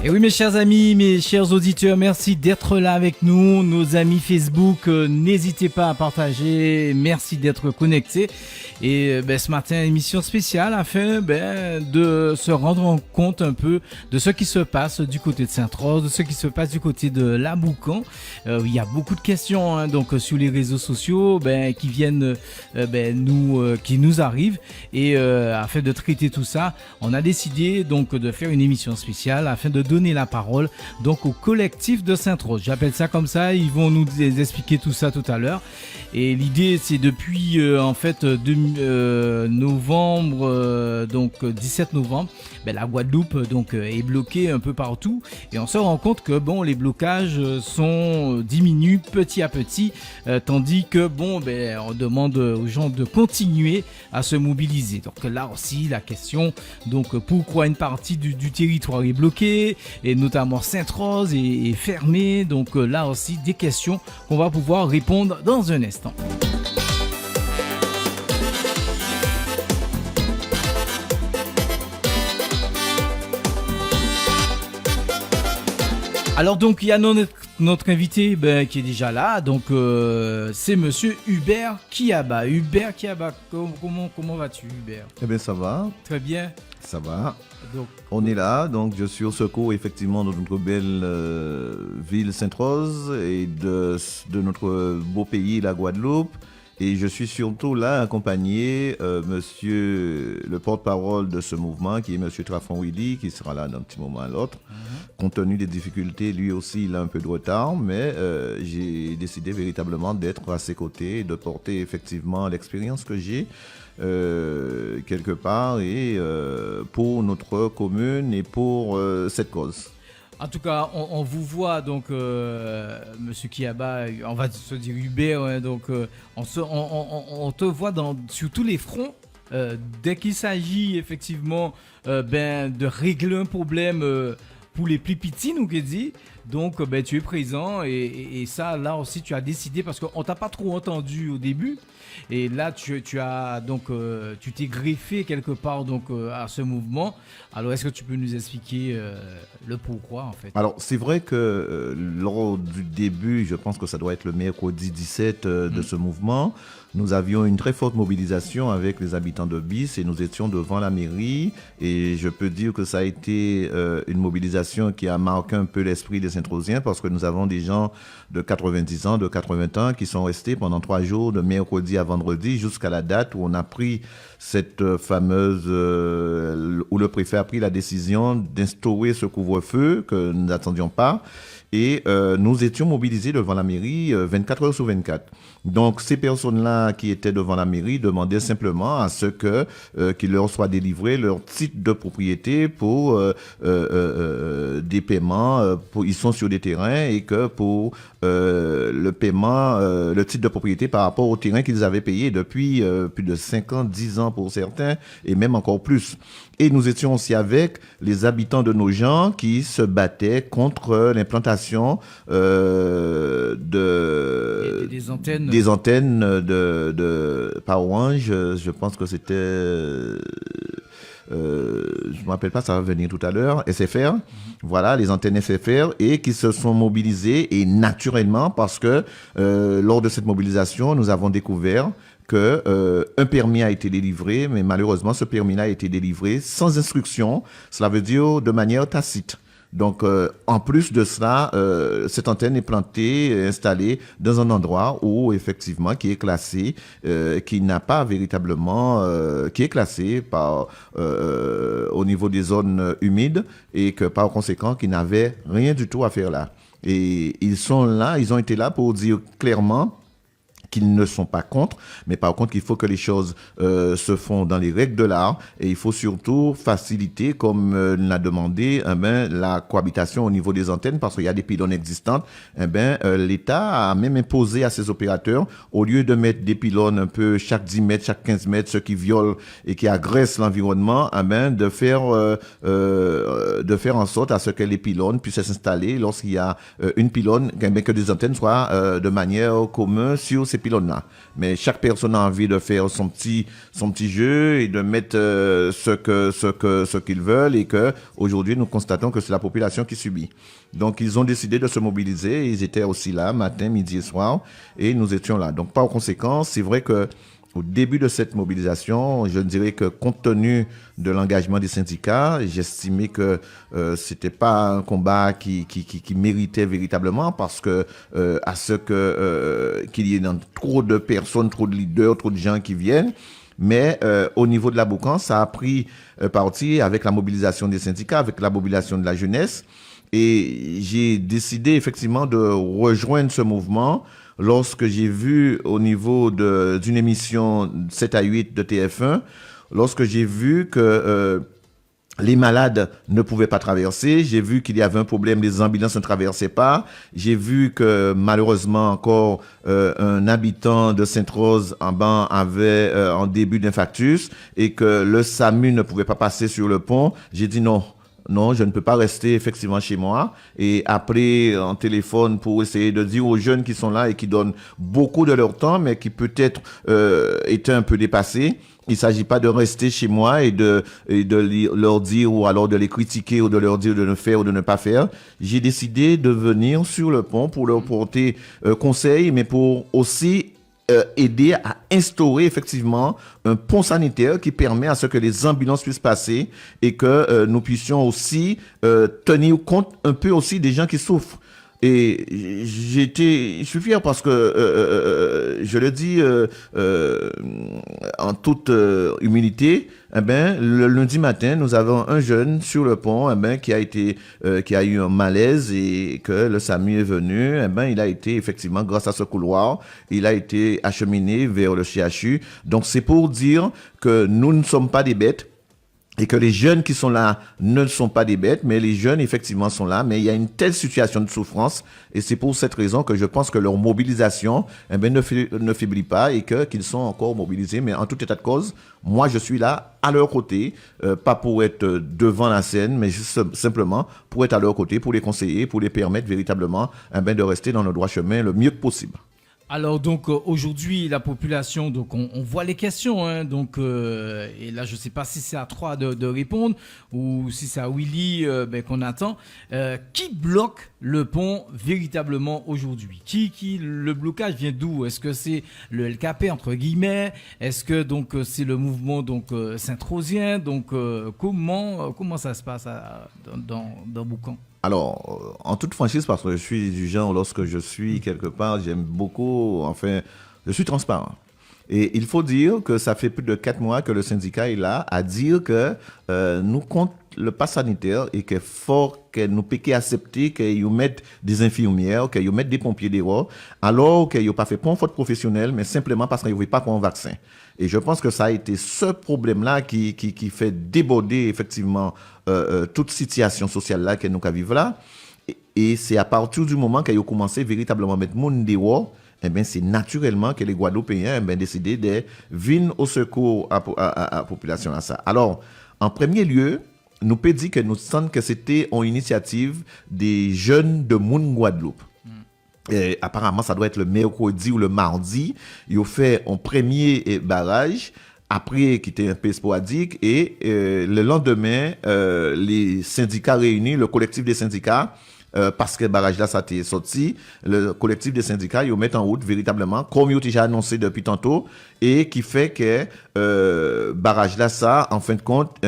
Et oui mes chers amis, mes chers auditeurs, merci d'être là avec nous. Nos amis Facebook, n'hésitez pas à partager, merci d'être connectés. Et ce matin, émission spéciale afin de se rendre compte un peu de ce qui se passe du côté de Sainte-Rose, de ce qui se passe du côté de Laboucan. Il y a beaucoup de questions donc sur les réseaux sociaux qui viennent qui nous arrivent. Et afin de traiter tout ça, on a décidé donc de faire une émission spéciale afin de donner la parole donc au collectif de Sainte-Rose. J'appelle ça comme ça, ils vont nous expliquer tout ça tout à l'heure. Et l'idée c'est depuis novembre, donc 17 novembre, la Guadeloupe donc est bloquée un peu partout et on se rend compte que les blocages diminuent petit à petit, tandis que on demande aux gens de continuer à se mobiliser. Donc là aussi la question, donc pourquoi une partie du territoire est bloquée et notamment Sainte-Rose est fermée. Donc là aussi des questions qu'on va pouvoir répondre dans un instant. Alors donc il y a notre invité qui est déjà là, donc c'est monsieur Hubert Kiaba. Hubert Kiaba, comment vas-tu Hubert? Eh bien ça va. Très bien. Ça va. Donc, on est là, donc je suis au secours effectivement de notre belle ville Sainte-Rose et de notre beau pays, la Guadeloupe. Et je suis surtout là accompagné monsieur le porte-parole de ce mouvement qui est monsieur Trafon Willy, qui sera là d'un petit moment à l'autre. Compte tenu des difficultés, lui aussi il a un peu de retard, mais j'ai décidé véritablement d'être à ses côtés et de porter effectivement l'expérience que j'ai quelque part et pour notre commune et pour cette cause. En tout cas, on vous voit donc, Monsieur Kiaba, on va se dire Hubert, donc on te voit sur tous les fronts. Dès qu'il s'agit effectivement de régler un problème pour les plus petits, nous qui dit. Donc tu es présent et ça là aussi tu as décidé parce qu'on t'a pas trop entendu au début et là tu as donc tu t'es greffé quelque part donc à ce mouvement. Alors est-ce que tu peux nous expliquer le pourquoi en fait? Alors c'est vrai que lors du début, je pense que ça doit être le mercredi 17 de ce mouvement, nous avions une très forte mobilisation avec les habitants de Bis et nous étions devant la mairie et je peux dire que ça a été une mobilisation qui a marqué un peu l'esprit des Saint-Rosiens parce que nous avons des gens de 90 ans, de 80 ans qui sont restés pendant 3 jours de mercredi à vendredi jusqu'à la date où on a pris cette fameuse, où le préfet a pris la décision d'instaurer ce couvre-feu que nous n'attendions pas. Et nous étions mobilisés devant la mairie 24 heures sur 24. Donc ces personnes-là qui étaient devant la mairie demandaient simplement à ce que qu'il leur soit délivré leur titre de propriété pour des paiements. Ils sont sur des terrains et que pour le paiement, le titre de propriété par rapport au terrain qu'ils avaient payé depuis plus de 5 ans, 10 ans pour certains et même encore plus. Et nous étions aussi avec les habitants de nos gens qui se battaient contre l'implantation des antennes de par Orange. Je pense que c'était, je me rappelle pas, ça va venir tout à l'heure, SFR. Voilà, les antennes SFR et qui se sont mobilisées et naturellement parce que lors de cette mobilisation, nous avons découvert que un permis a été délivré, mais malheureusement, ce permis-là a été délivré sans instruction. Cela veut dire de manière tacite. Donc, en plus de cela, cette antenne est plantée, installée dans un endroit où, effectivement, qui est classé, qui n'a pas véritablement, qui est classé par, au niveau des zones humides et que, par conséquent, qui n'avait rien du tout à faire là. Et ils sont là, ils ont été là pour dire clairement qu'ils ne sont pas contre, mais par contre, il faut que les choses se font dans les règles de l'art et il faut surtout faciliter, comme l'a demandé, la cohabitation au niveau des antennes parce qu'il y a des pylônes existantes. L'État a même imposé à ses opérateurs, au lieu de mettre des pylônes un peu chaque 10 mètres, chaque 15 mètres, ce qui viole et qui agresse l'environnement, de faire en sorte à ce que les pylônes puissent s'installer lorsqu'il y a une pylône, que des antennes soient de manière commune sur ces pylônes-là. Mais chaque personne a envie de faire son petit jeu et de mettre ce qu'ils veulent, et que aujourd'hui nous constatons que c'est la population qui subit. Donc ils ont décidé de se mobiliser. Ils étaient aussi là matin, midi et soir, et nous étions là. Donc par conséquent, c'est vrai que au début de cette mobilisation, je dirais que compte tenu de l'engagement des syndicats, j'estimais que c'était pas un combat qui méritait véritablement, parce que à ce que qu'il y ait trop de personnes, trop de leaders, trop de gens qui viennent. Mais au niveau de la Boucan, ça a pris parti avec la mobilisation des syndicats, avec la mobilisation de la jeunesse. Et j'ai décidé effectivement de rejoindre ce mouvement lorsque j'ai vu au niveau d'une émission 7 à 8 de TF1, lorsque j'ai vu que les malades ne pouvaient pas traverser, j'ai vu qu'il y avait un problème, les ambulances ne traversaient pas, j'ai vu que malheureusement encore un habitant de Sainte-Rose en bas avait en début d'infarctus, et que le SAMU ne pouvait pas passer sur le pont. J'ai dit non, je ne peux pas rester effectivement chez moi, et appeler en téléphone pour essayer de dire aux jeunes qui sont là et qui donnent beaucoup de leur temps, mais qui peut-être étaient un peu dépassés. Il ne s'agit pas de rester chez moi et de leur dire, ou alors de les critiquer, ou de leur dire de ne faire ou de ne pas faire. J'ai décidé de venir sur le pont pour leur porter conseil, mais pour aussi aider à instaurer effectivement un pont sanitaire qui permet à ce que les ambulances puissent passer, et que nous puissions aussi tenir compte un peu aussi des gens qui souffrent. Et je suis fier parce que je le dis en toute humilité. Le lundi matin, nous avons un jeune sur le pont, qui a eu un malaise, et que le SAMU est venu. Il a été effectivement, grâce à ce couloir, il a été acheminé vers le CHU. Donc c'est pour dire que nous ne sommes pas des bêtes, et que les jeunes qui sont là ne sont pas des bêtes, mais les jeunes effectivement sont là, mais il y a une telle situation de souffrance, et c'est pour cette raison que je pense que leur mobilisation ne faiblit pas, et qu'ils sont encore mobilisés. Mais en tout état de cause, moi je suis là à leur côté, pas pour être devant la scène, mais juste simplement pour être à leur côté, pour les conseiller, pour les permettre véritablement de rester dans le droit chemin le mieux possible. Alors donc aujourd'hui la population, donc on voit les questions, hein, donc et là je sais pas si c'est à 3 de répondre ou si c'est à Willy qu'on attend. Qui bloque le pont véritablement aujourd'hui? Qui le blocage vient d'où? Est-ce que c'est le LKP entre guillemets? Est-ce que donc c'est le mouvement donc Saint-Rosien? Donc comment ça se passe dans Boucan? Alors, en toute franchise, parce que je suis du genre, lorsque je suis quelque part, j'aime beaucoup, je suis transparent. Et il faut dire que ça fait plus de 4 mois que le syndicat est là à dire que nous compte le pass sanitaire, et qu'il faut que nous puissions accepter qu'ils mettent des infirmières, qu'ils mettent des pompiers dehors, alors qu'ils n'ont pas fait pour faute professionnelle, mais simplement parce qu'ils ne veulent pas prendre un vaccin. Et je pense que ça a été ce problème-là qui fait déborder effectivement toute situation sociale-là que nous vivons là. Et c'est à partir du moment qu'ils ont commencé véritablement à mettre monde dehors, c'est naturellement que les Guadeloupéens décidé de venir au secours à la population à ça. Alors, en premier lieu, nous peut dire que nous sentons que c'était une initiative des jeunes de Moun Guadeloupe. Et apparemment, ça doit être le mercredi ou le mardi. Ils ont fait un premier barrage, après qui était un peu sporadique, et le lendemain, les syndicats réunis, le collectif des syndicats, parce que le barrage là, ça a été sorti, le collectif des syndicats, ils mettent en route véritablement, comme ils ont déjà annoncé depuis tantôt, et qui fait que barrage là, ça, en fin de compte,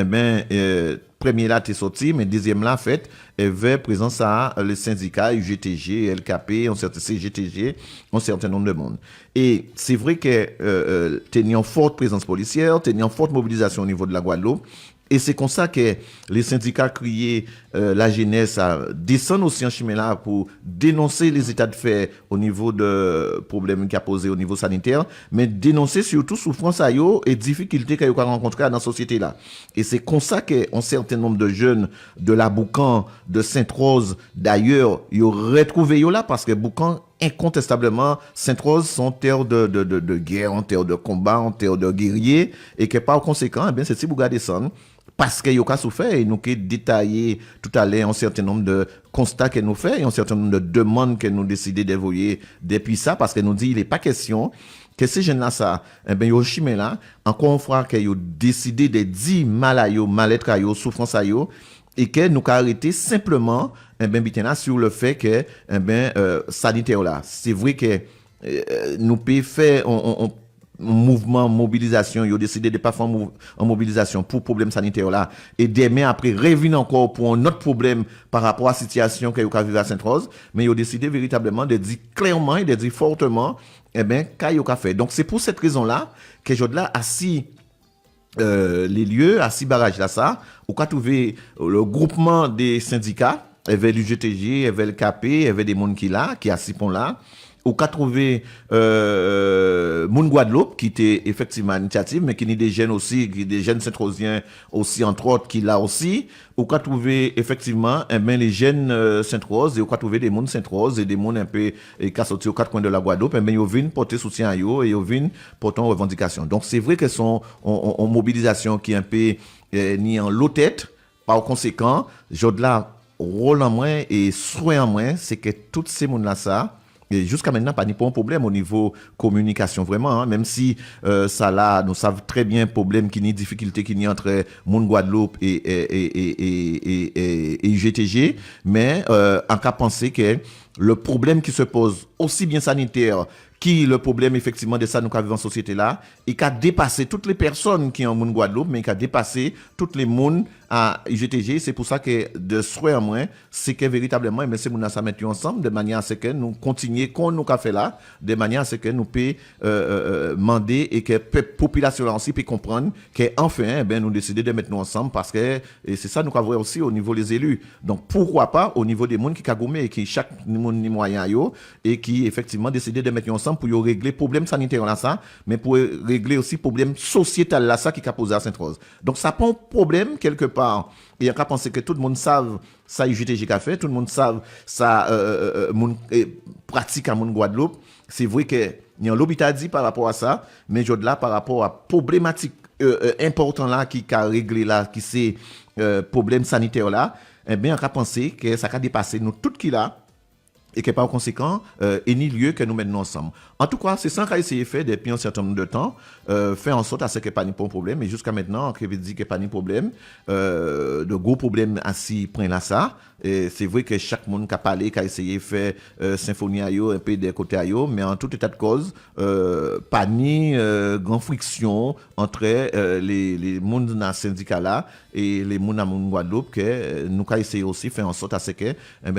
premier là, t'es sorti, mais deuxième là, en fait, il y avait présence à les syndicats, UGTG, LKP, CGTG, un certain nombre de monde. Et c'est vrai que t'as une forte présence policière, t'as une forte mobilisation au niveau de la Guadeloupe. Et c'est comme ça que les syndicats criaient la jeunesse à descendre aussi en chemin là pour dénoncer les états de fait au niveau de problèmes qu'il a posé au niveau sanitaire, mais dénoncer surtout souffrance à eux et difficultés qu'ils ont rencontrées dans la société là. Et c'est comme ça qu'un certain nombre de jeunes de la Boucan, de Sainte-Rose, d'ailleurs, ils ont retrouvé là, parce que Boucan, incontestablement, Sainte-Rose sont terre de guerre, en terre de combat, en terre de guerriers, et que par conséquent, c'est si vous descendre, parce que yo ka souffert et nous qui détaillé tout à l'heure un certain nombre de constats que nous fait et un certain nombre de demandes que nous décidé d'évoluer depuis ça parce que nous dit il est pas question que ces jeunes là ça yo chimé là encore une fois que yo décidé de dire mal à yo mal-être à yo souffrance à yo et que nous arrêter simplement bitena sur le fait que sanitaire là c'est vrai que nous peut faire mouvement mobilisation ils ont décidé de pas faire en mobilisation pour problème sanitaire là et demain après revenir encore pour un autre problème par rapport à la situation que vous vivez à Sainte-Rose mais ils ont décidé véritablement de dire clairement et de dire fortement qu'est-ce qu'on fait. Donc c'est pour cette raison là que je là assis les lieux assis barrage là ça ou qu'a trouvé le groupement des syndicats avec l'UGTG avec le KP avec des monde qui là qui assis pont là ou qu'a trouvé Moun Guadeloupe qui était effectivement initiative mais qui n'est des jeunes aussi qui des jeunes Saint-Rosiens aussi entre autres qui là aussi ou qu'a trouvé effectivement les jeunes Sainte-Rose et ou qu'a trouvé des monde Sainte-Rose et des monde un peu qui sorti aux quatre coins de la Guadeloupe ils viennent porter soutien à eux et ils viennent porter une revendication. Donc c'est vrai que sont en mobilisation qui est un peu ni en l'eau tête par conséquent Jodla rôle en moins et soin en moins c'est que toutes ces monde là ça et jusqu'à maintenant, pas un problème au niveau communication, vraiment, hein, même si ça là, nous savons très bien problème qui ni difficulté qui ni entre Moun Guadeloupe et UGTG, mais en cas penser que le problème qui se pose aussi bien sanitaire qui le problème effectivement de ça nous vivons en société là et qui a dépassé toutes les personnes qui ont Moun Guadeloupe mais qui a dépassé toutes les monde à UGTG. C'est pour ça que de souhait en moins c'est que véritablement mais c'est nous ça mettre ensemble de manière à ce que nous continuer qu'on nous a fait là de manière à ce que nous peut demander et que la population là aussi peut comprendre que enfin nous décider de mettre nous ensemble parce que et c'est ça nous avons aussi au niveau des élus. Donc pourquoi pas au niveau des monde qui cagoumé et qui chaque monde ni moyen yo et qui effectivement décider de mettre nous ensemble pour régler problème sanitaire là ça mais pour régler aussi problème sociétal là ça qui a posé à Sainte-Rose. Donc ça prend problème quelque part et on a pensé que tout le monde savent ça UGTG a fait tout le monde savent ça pratique à mon Guadeloupe. C'est vrai que il y a l'hôpital dit par rapport à ça mais je là par rapport à problématique important là qui a réglé là qui c'est problème sanitaire là on a pensé que ça a dépassé nous tout qui là et que par conséquent, il n'y a lieu que nous mettons ensemble. En tout cas, c'est ça qu'a essayé de faire depuis un certain nombre de temps, faire en sorte à ce qu'il n'y ait pas de problème. Et jusqu'à maintenant, on veut dire qu'il n'y a pas de problème. De gros problèmes assis prennent là ça. Et c'est vrai que chaque monde qui a parlé, qui a essayé de faire symphonie à eux, un peu des côtés à eux, mais en tout état de cause, pas ni grande friction entre les mondes dans le syndicat là et les mondes à mon Guadeloupe, que nous avons essayé aussi de faire en sorte à ce que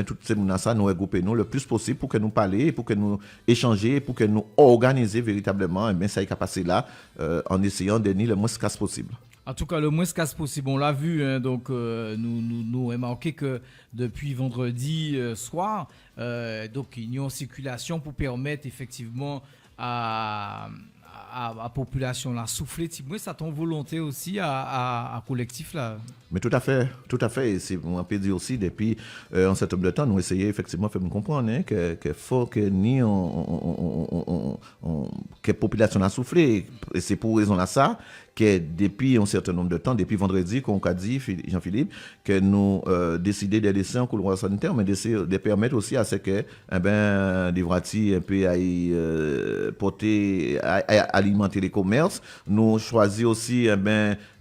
toutes ces mondes ça nous regrouper nous le plus possible pour que nous parler, pour que nous échanger, pour que nous organiser véritablement ça est passé là en essayant de nier le moins casse possible. En tout cas, le moins casse possible, on l'a vu. Hein, donc, nous avons marqué que depuis vendredi soir, donc il y a une circulation pour permettre effectivement à la population là souffler. Ça ton volonté aussi à collectif là. Mais tout à fait. Et c'est on peut dire aussi depuis un certain nombre de temps, nous essayons effectivement de faire comprendre hein, que faut que ni que population a soufflé. Et c'est pour raison là ça que depuis un certain nombre de temps, depuis vendredi, qu'on a dit, Jean-Philippe, que nous décidons de laisser un couloir sanitaire, mais de permettre aussi à ce que, des vrati un peu porter, alimenter les commerces. Nous choisissons aussi,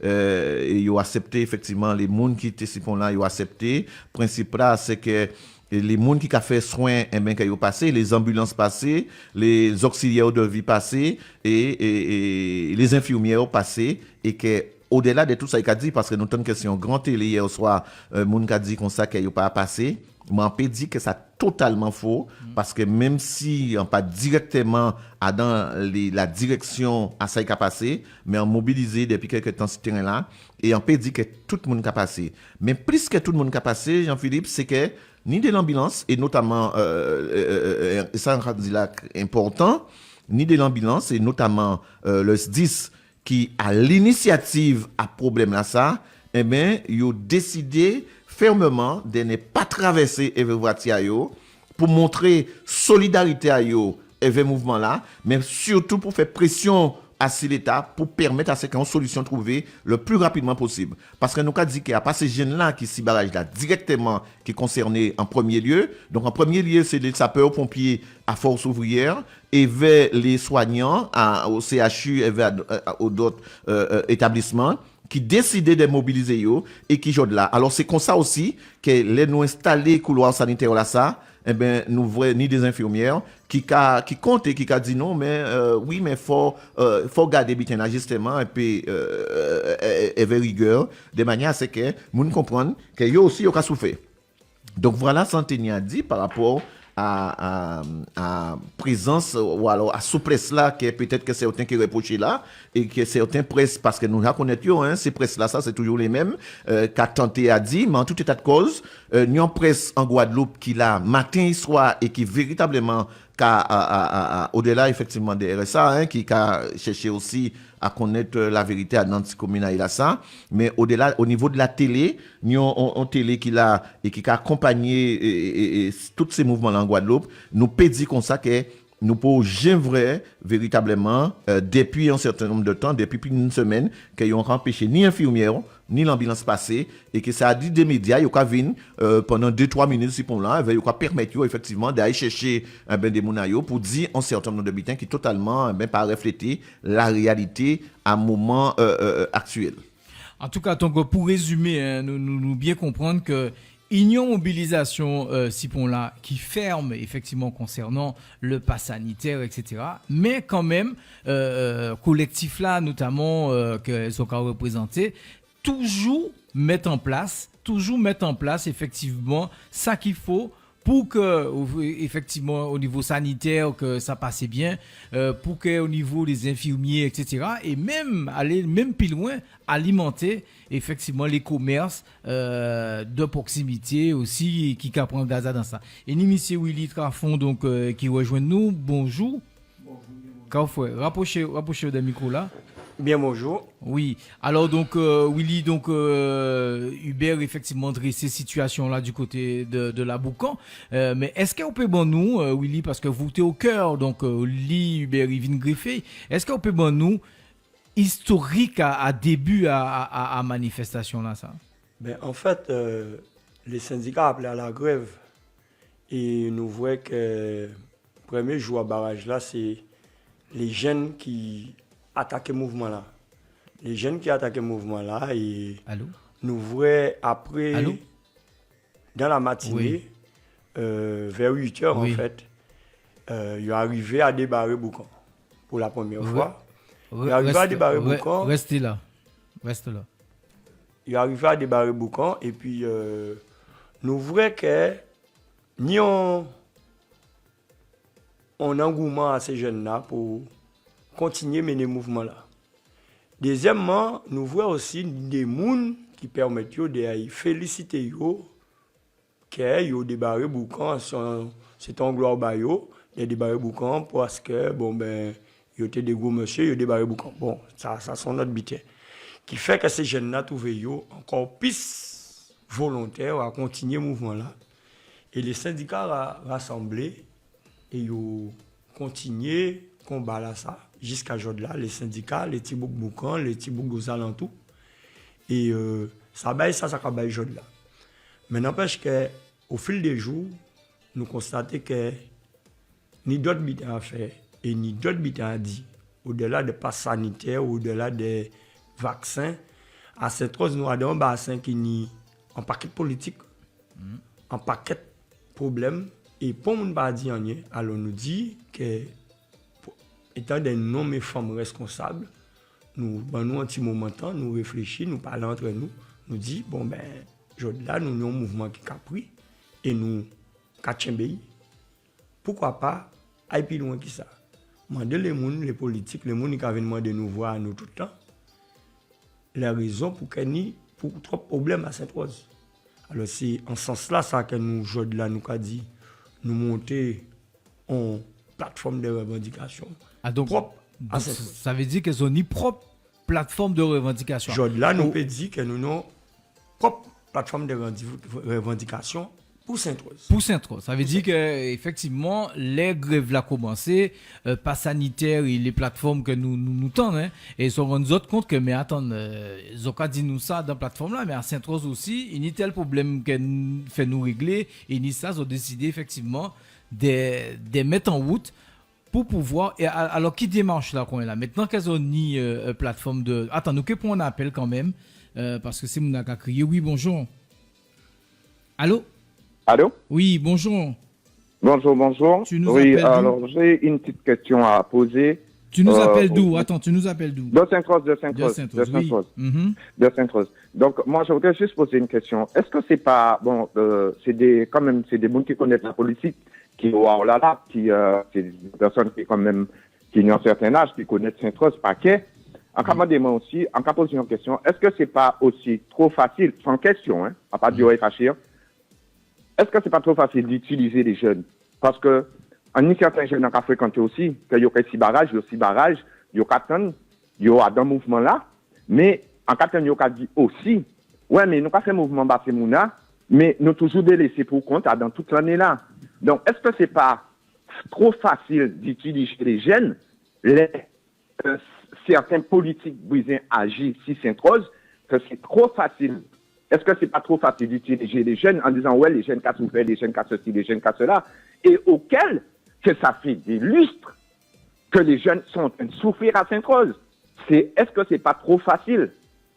ils ont accepté effectivement les gens qui étaient là, ils ont accepté. Le principe là, c'est que les gens qui ont fait soin, qui ont passé, les ambulances passées, les auxiliaires de vie passés et les infirmières passées et que au-delà de tout ça, il a dit, parce que nous avons une question grand télé hier soir, moun a dit comme ça qu'il n'y a pas passé, mais on peut dire que c'est totalement faux, parce que même si on pas directement dans la direction à ça qui a passé, mais on mobilisé depuis quelques temps ce terrain-là, et on peut dire que tout le monde a passé. Mais plus que tout le monde a passé, Jean-Philippe, c'est que ni de l'ambulance, et notamment, ça on dit là important, ni de l'ambulance, et notamment le SDIS, qui a l'initiative à problème là ça, ils ont décidé fermement de ne pas traverser Evervatia pour montrer solidarité à eux et le mouvement là, mais surtout pour faire pression à l'État pour permettre à ce qu'on solution trouvée le plus rapidement possible. Parce que nous avons dit qu'il n'y a pas ces jeunes-là qui s'y barragent là directement qui concernés en premier lieu. Donc en premier lieu, c'est les sapeurs-pompiers à force ouvrière et vers les soignants au CHU et vers d'autres établissements qui décidaient de mobiliser eux et qui jouent là. Alors c'est comme ça aussi que les nous installer couloir sanitaire là ça. Eh ben nous voyons ni des infirmières qui comptent et qui dit non mais oui mais faut garder bien l'ajustement et puis avec rigueur de manière à ce que nous comprendre que yo aussi yo ka souffert. Donc voilà Santini a dit par rapport à présence ou alors à souplesse là que peut-être que certains qui reprochent là et que certains presse parce que nous reconnaissons ces presses là ça c'est toujours les mêmes qu'a tenté à dire mais en tout état de cause une presse en Guadeloupe qui là matin et soir et qui véritablement au-delà effectivement des RSA qui a cherché aussi à connaître la vérité à Nantes commune là ça mais au-delà au niveau de la télé nous on télé qui là et qui a accompagné tous ces mouvements là en Guadeloupe nous peut dire comme ça que nous pouvons vrai véritablement depuis un certain nombre de temps depuis plus d'une semaine qu'ils ont empêché ni infirmière ni l'ambulance passée et que ça a dit des médias yo ka vinn pendant 2-3 minutes si pour là yo ka permettre effectivement d'aller chercher des mounayo pour dire un certain nombre de bitins qui totalement pas refléter la réalité à moment actuel. En tout cas donc pour résumer nous bien comprendre que il y a une mobilisation là qui ferme effectivement concernant le pass sanitaire, etc. Mais quand même, collectif là, notamment que sont représentés, toujours mettre en place effectivement ça qu'il faut pour que effectivement au niveau sanitaire que ça passe bien, pour que au niveau des infirmiers, etc. Et même aller même plus loin, alimenter effectivement les commerces de proximité aussi qui prend Gaza dans ça. Et ni monsieur Willy Trafon donc qui rejoint nous. Bonjour. Bonjour. Rapprochez de micro là. Bien bonjour. Oui. Alors donc Willy Hubert effectivement dressé situation là du côté de la Boucan. Mais est-ce qu'on peut nous Willy parce que vous êtes au cœur donc Hubert Yvin Griffé. Est-ce qu'on peut nous historique à début à manifestation là ça? Ben en fait les syndicats appelaient à la grève et nous voyons que le premier jour à barrage là c'est les jeunes qui attaquent le mouvement là. Les jeunes qui attaquent le mouvement là et Allô? Nous voyons après Allô? Dans la matinée vers 8h en fait ils sont arrivés à débarrer Boucan pour la première fois. Il arrive à débarrer Boucan. Restez là. Il arrive à débarrer Boucan et puis nous voyons que ni on engouement à ces jeunes-là pour continuer à mener le mouvement là. Deuxièmement, nous voyons aussi des gens qui permettent de féliciter yo qu'ils ont débarré Boucan, c'est un gloire bayo, ils ont débarré Boucan parce que ils étaient des gros monsieur, ils ont débarré Boucan. Bon, ça sont notre bitin. Qui fait que ces jeunes-là trouvent encore plus volontaires à continuer le mouvement là. Et les syndicats rassemblés et ils ont continué le combat là ça. Jusqu'à aujourd'hui, les syndicats, les Tibouk Boucan, les Tibouk aux alentours. Et ça baille aujourd'hui là. Mais n'empêche qu'au fil des jours, nous constatons que ni d'autres bitins à faire et ni d'autres bitins à dire, au-delà des passes sanitaires, au-delà des vaccins, à cette chose, nous avons un bassin qui est un paquet politique, un paquet de problèmes. Et pour nous pas dire rien, alors nous dit que étant des noms et femmes responsables, nous prenons un petit moment de temps, nous réfléchissons, nous parlons entre nous, nous disons, là, nous avons un mouvement qui a pris et nous avons pourquoi pas aller plus loin que ça. Demander les politiques, les gens qui viennent demander nous voir à nous tout le temps, la raison pour qu'il y ait trop de problèmes à Sainte-Rose. Alors c'est en ce sens-là ça que nous, aujourd'hui, nous avons dit, nous monter en plateforme de revendication. Donc, ça veut dire qu'elles ont ni propre plateforme de revendication. Aujourd'hui, nous peut dire que nous avons propre plateforme de revendication Pour Sainte-Rose. Pour Sainte-Rose. Ça veut dire qu'effectivement, les grèves là commencé, pas sanitaire et les plateformes que nous tendons, hein, et ils se rendent compte que, mais attendez, ils ont qu'à dire nous ça dans la plateforme là, mais à Sainte-Rose aussi, il y a tel problème qu'elle fait nous régler, et ils ont décidé effectivement de mettre en route pour pouvoir. Et alors, qui démarche là qu'on est là? Maintenant qu'elles ont ni plateforme de. Attends, nous, qu'est-ce qu'on appelle quand même? Parce que c'est mon a crié. Oui, bonjour. Allô? Allô? Oui, bonjour. Bonjour. Tu nous oui, appelles d'où? alors j'ai une petite question à poser. Tu nous appelles d'où? Attends, tu nous appelles d'où? De Sainte-Rose. De Sainte-Rose. Oui. De Sainte-Rose. Donc, moi, je voudrais juste poser une question. Est-ce que c'est pas, bon, c'est des gens qui connaissent la politique, qui, c'est des personnes qui, quand même, qui ont un certain âge, qui connaissent Sainte-Rose, paquet. En cas aussi, en cas poser une question, est-ce que c'est pas aussi trop facile, sans question, hein, à part du réfléchir, est-ce que c'est pas trop facile d'utiliser les jeunes? Parce que, en certains jeunes ont fréquenté aussi, qu'il y a 6 barrages, il y a 4 ans, il y a dans mouvement là, mais en 4 ans, il y a dit aussi, ouais, mais nous avons fait mouvement Bassemouna, mais nous toujours délaissé pour compte dans toute l'année là. Donc, est-ce que c'est pas trop facile d'utiliser les jeunes, certains politiques brisés agissent si Sainte-Rose, que c'est trop facile? Est-ce que c'est pas trop facile d'utiliser les jeunes en disant, ouais, les jeunes qui ont souffert, les jeunes qui ont ceci, les jeunes qui ont cela, et auquel que ça fait des lustres que les jeunes sont en train de souffrir à Sainte-Rose? Est-ce que c'est pas trop facile?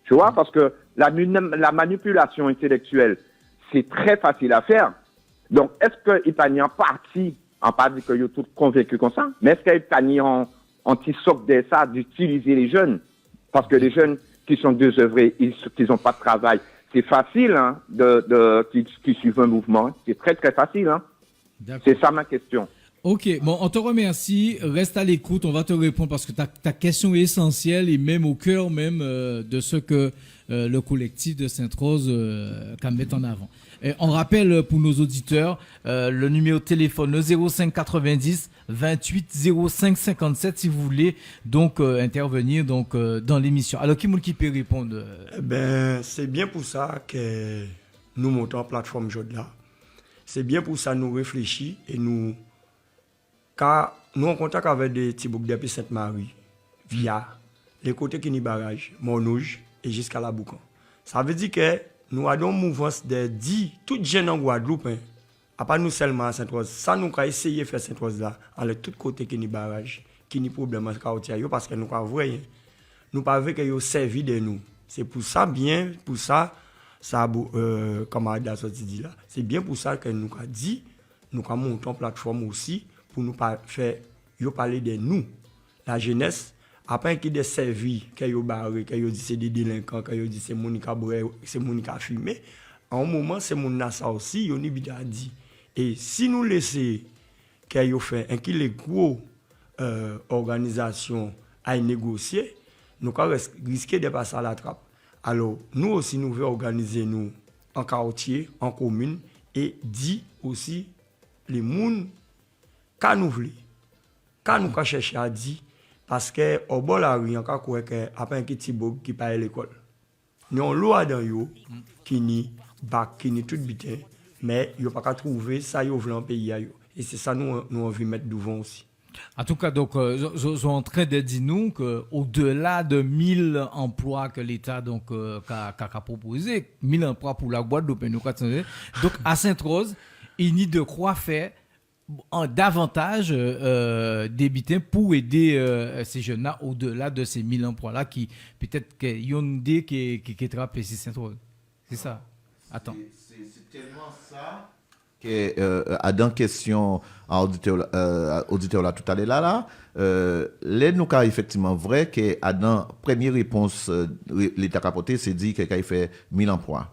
Tu vois, parce que la manipulation intellectuelle, c'est très facile à faire. Donc, est-ce qu'il y a en partie, en pas dit que vous tous convaincus comme ça, mais est-ce qu'il y a en anti-soc de ça, d'utiliser les jeunes? Parce que les jeunes qui sont désœuvrés, qui n'ont pas de travail, c'est facile, hein, qui suivent un mouvement. C'est très, très facile, hein. C'est ça ma question. Ok, bon, on te remercie. Reste à l'écoute, on va te répondre parce que ta question est essentielle et même au cœur même de ce que le collectif de Sainte-Rose can mettre en avant. Et on rappelle pour nos auditeurs le numéro de téléphone, le 05 90 28 05 57 si vous voulez donc intervenir donc dans l'émission. Alors qui peut répondre? C'est bien pour ça que nous montons en plateforme Jodla. C'est bien pour ça que nous réfléchissons et nous, car nous en contact avec des petits boucs depuis Sainte-Marie via les côtés qui nous barrage, Monouge et jusqu'à la Boucan. Ça veut dire que nous avons une mouvance de 10, toutes jeunes en Guadeloupe, hein, à part nous seulement à Sainte-Rose. Ça, nous avons essayé de faire Sainte-Rose là, avec tous côtés qui nous barrage, qui nous problème parce que nous avons vu, nous pas vu que nous servi de nous. C'est pour ça, bien, pour ça, comme Ada dit là, c'est bien pour ça que nous avons dit, nous avons monté une plateforme aussi pour nous faire parler de nous, la jeunesse, après qu'il ait servi, qu'il ait barré, qu'il ait dit c'est des délinquants, qu'il ait dit c'est Monica Bouré, c'est Monica Fumé, à un moment c'est mon Nassa aussi, il a dit. Et si nous laissons qu'il ait fait, et qu'il les gros organisations à négocier, nous risquons de passer à la trappe. Alors, nous aussi, nous voulons organiser nous en quartier, en commune, et dire aussi les gens quand nous voulons, quand nous cherchons à dire, parce que au bord de la rue, on a quoi que après un petit bob qui part à l'école. Nous avons l'eau dans yo qui ni bac, qui ni tout bien, mais il n'y a pas qu'à trouver ça yo vle en pays yo. Et c'est ça nous envie mettre devant aussi. En tout cas, donc, je suis en train de dire nous qu'au-delà de 1000 emplois que l'État donc a proposé, 1000 emplois pour la Guadeloupe, donc à Sainte-Rose, il n'y a de quoi faire davantage débiter pour aider ces jeunes-là au-delà de ces 1000 emplois-là qui peut-être qu'il y a une idée qui est trappée ici Sainte-Rose. C'est ça. Attends. C'est tellement ça que Adam question à auditeur là tout à l'heure là les nous cas effectivement vrai que Adam première réponse l'État capoté c'est dit qu'il a fait 1000 emplois.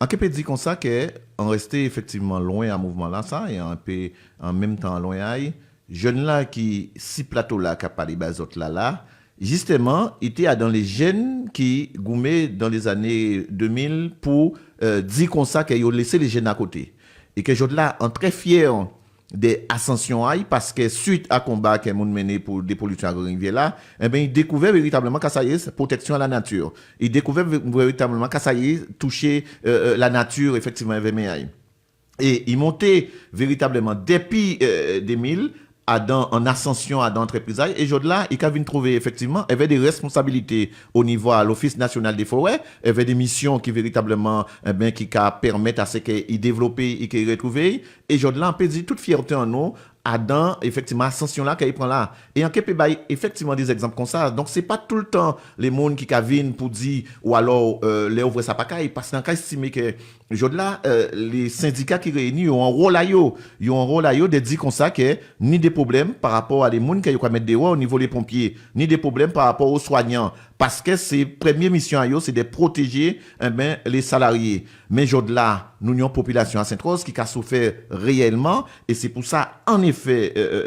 On peut dire comme ça que on restait effectivement loin à mouvement là ça et un peu en même temps loin aille jeunes là qui si plateau là qui a parlé bas autres là justement était dans les jeunes qui goumaient dans les années 2000 pour dire comme ça qu'ils ont laissé les jeunes à côté et que jeunes là en très fiers des ascensions aille parce que suite à combat que monde mené pour des pollutions à là eh ben il découvert véritablement que ça y est protection à la nature il découvert véritablement que ça y est toucher la nature effectivement vers Et il montait véritablement depuis 2000 en ascension à d'entreprise. Et là, il a vu trouver effectivement, il y avait des responsabilités au niveau à l'Office national des forêts, il y avait des missions qui véritablement, qui permettent à ce qu'il développe et qu'il retrouve. Et là, on peut dire toute fierté en nous, à dans effectivement ascension là qu'il prend là et en quelque effectivement des exemples comme ça. Donc c'est pas tout le temps les monde qui viennent pour dire ou alors les ouvrir ça pas parce qu'on estime que là les syndicats qui réunissent ont un rôle de dire comme ça que ni des problèmes par rapport à les monde qui ont mettre dehors au niveau des pompiers, ni des problèmes par rapport aux soignants parce que c'est première mission à eux c'est de protéger les salariés. Mais là nous avons une population à Sainte-Rose qui a souffert réellement et c'est pour ça en effet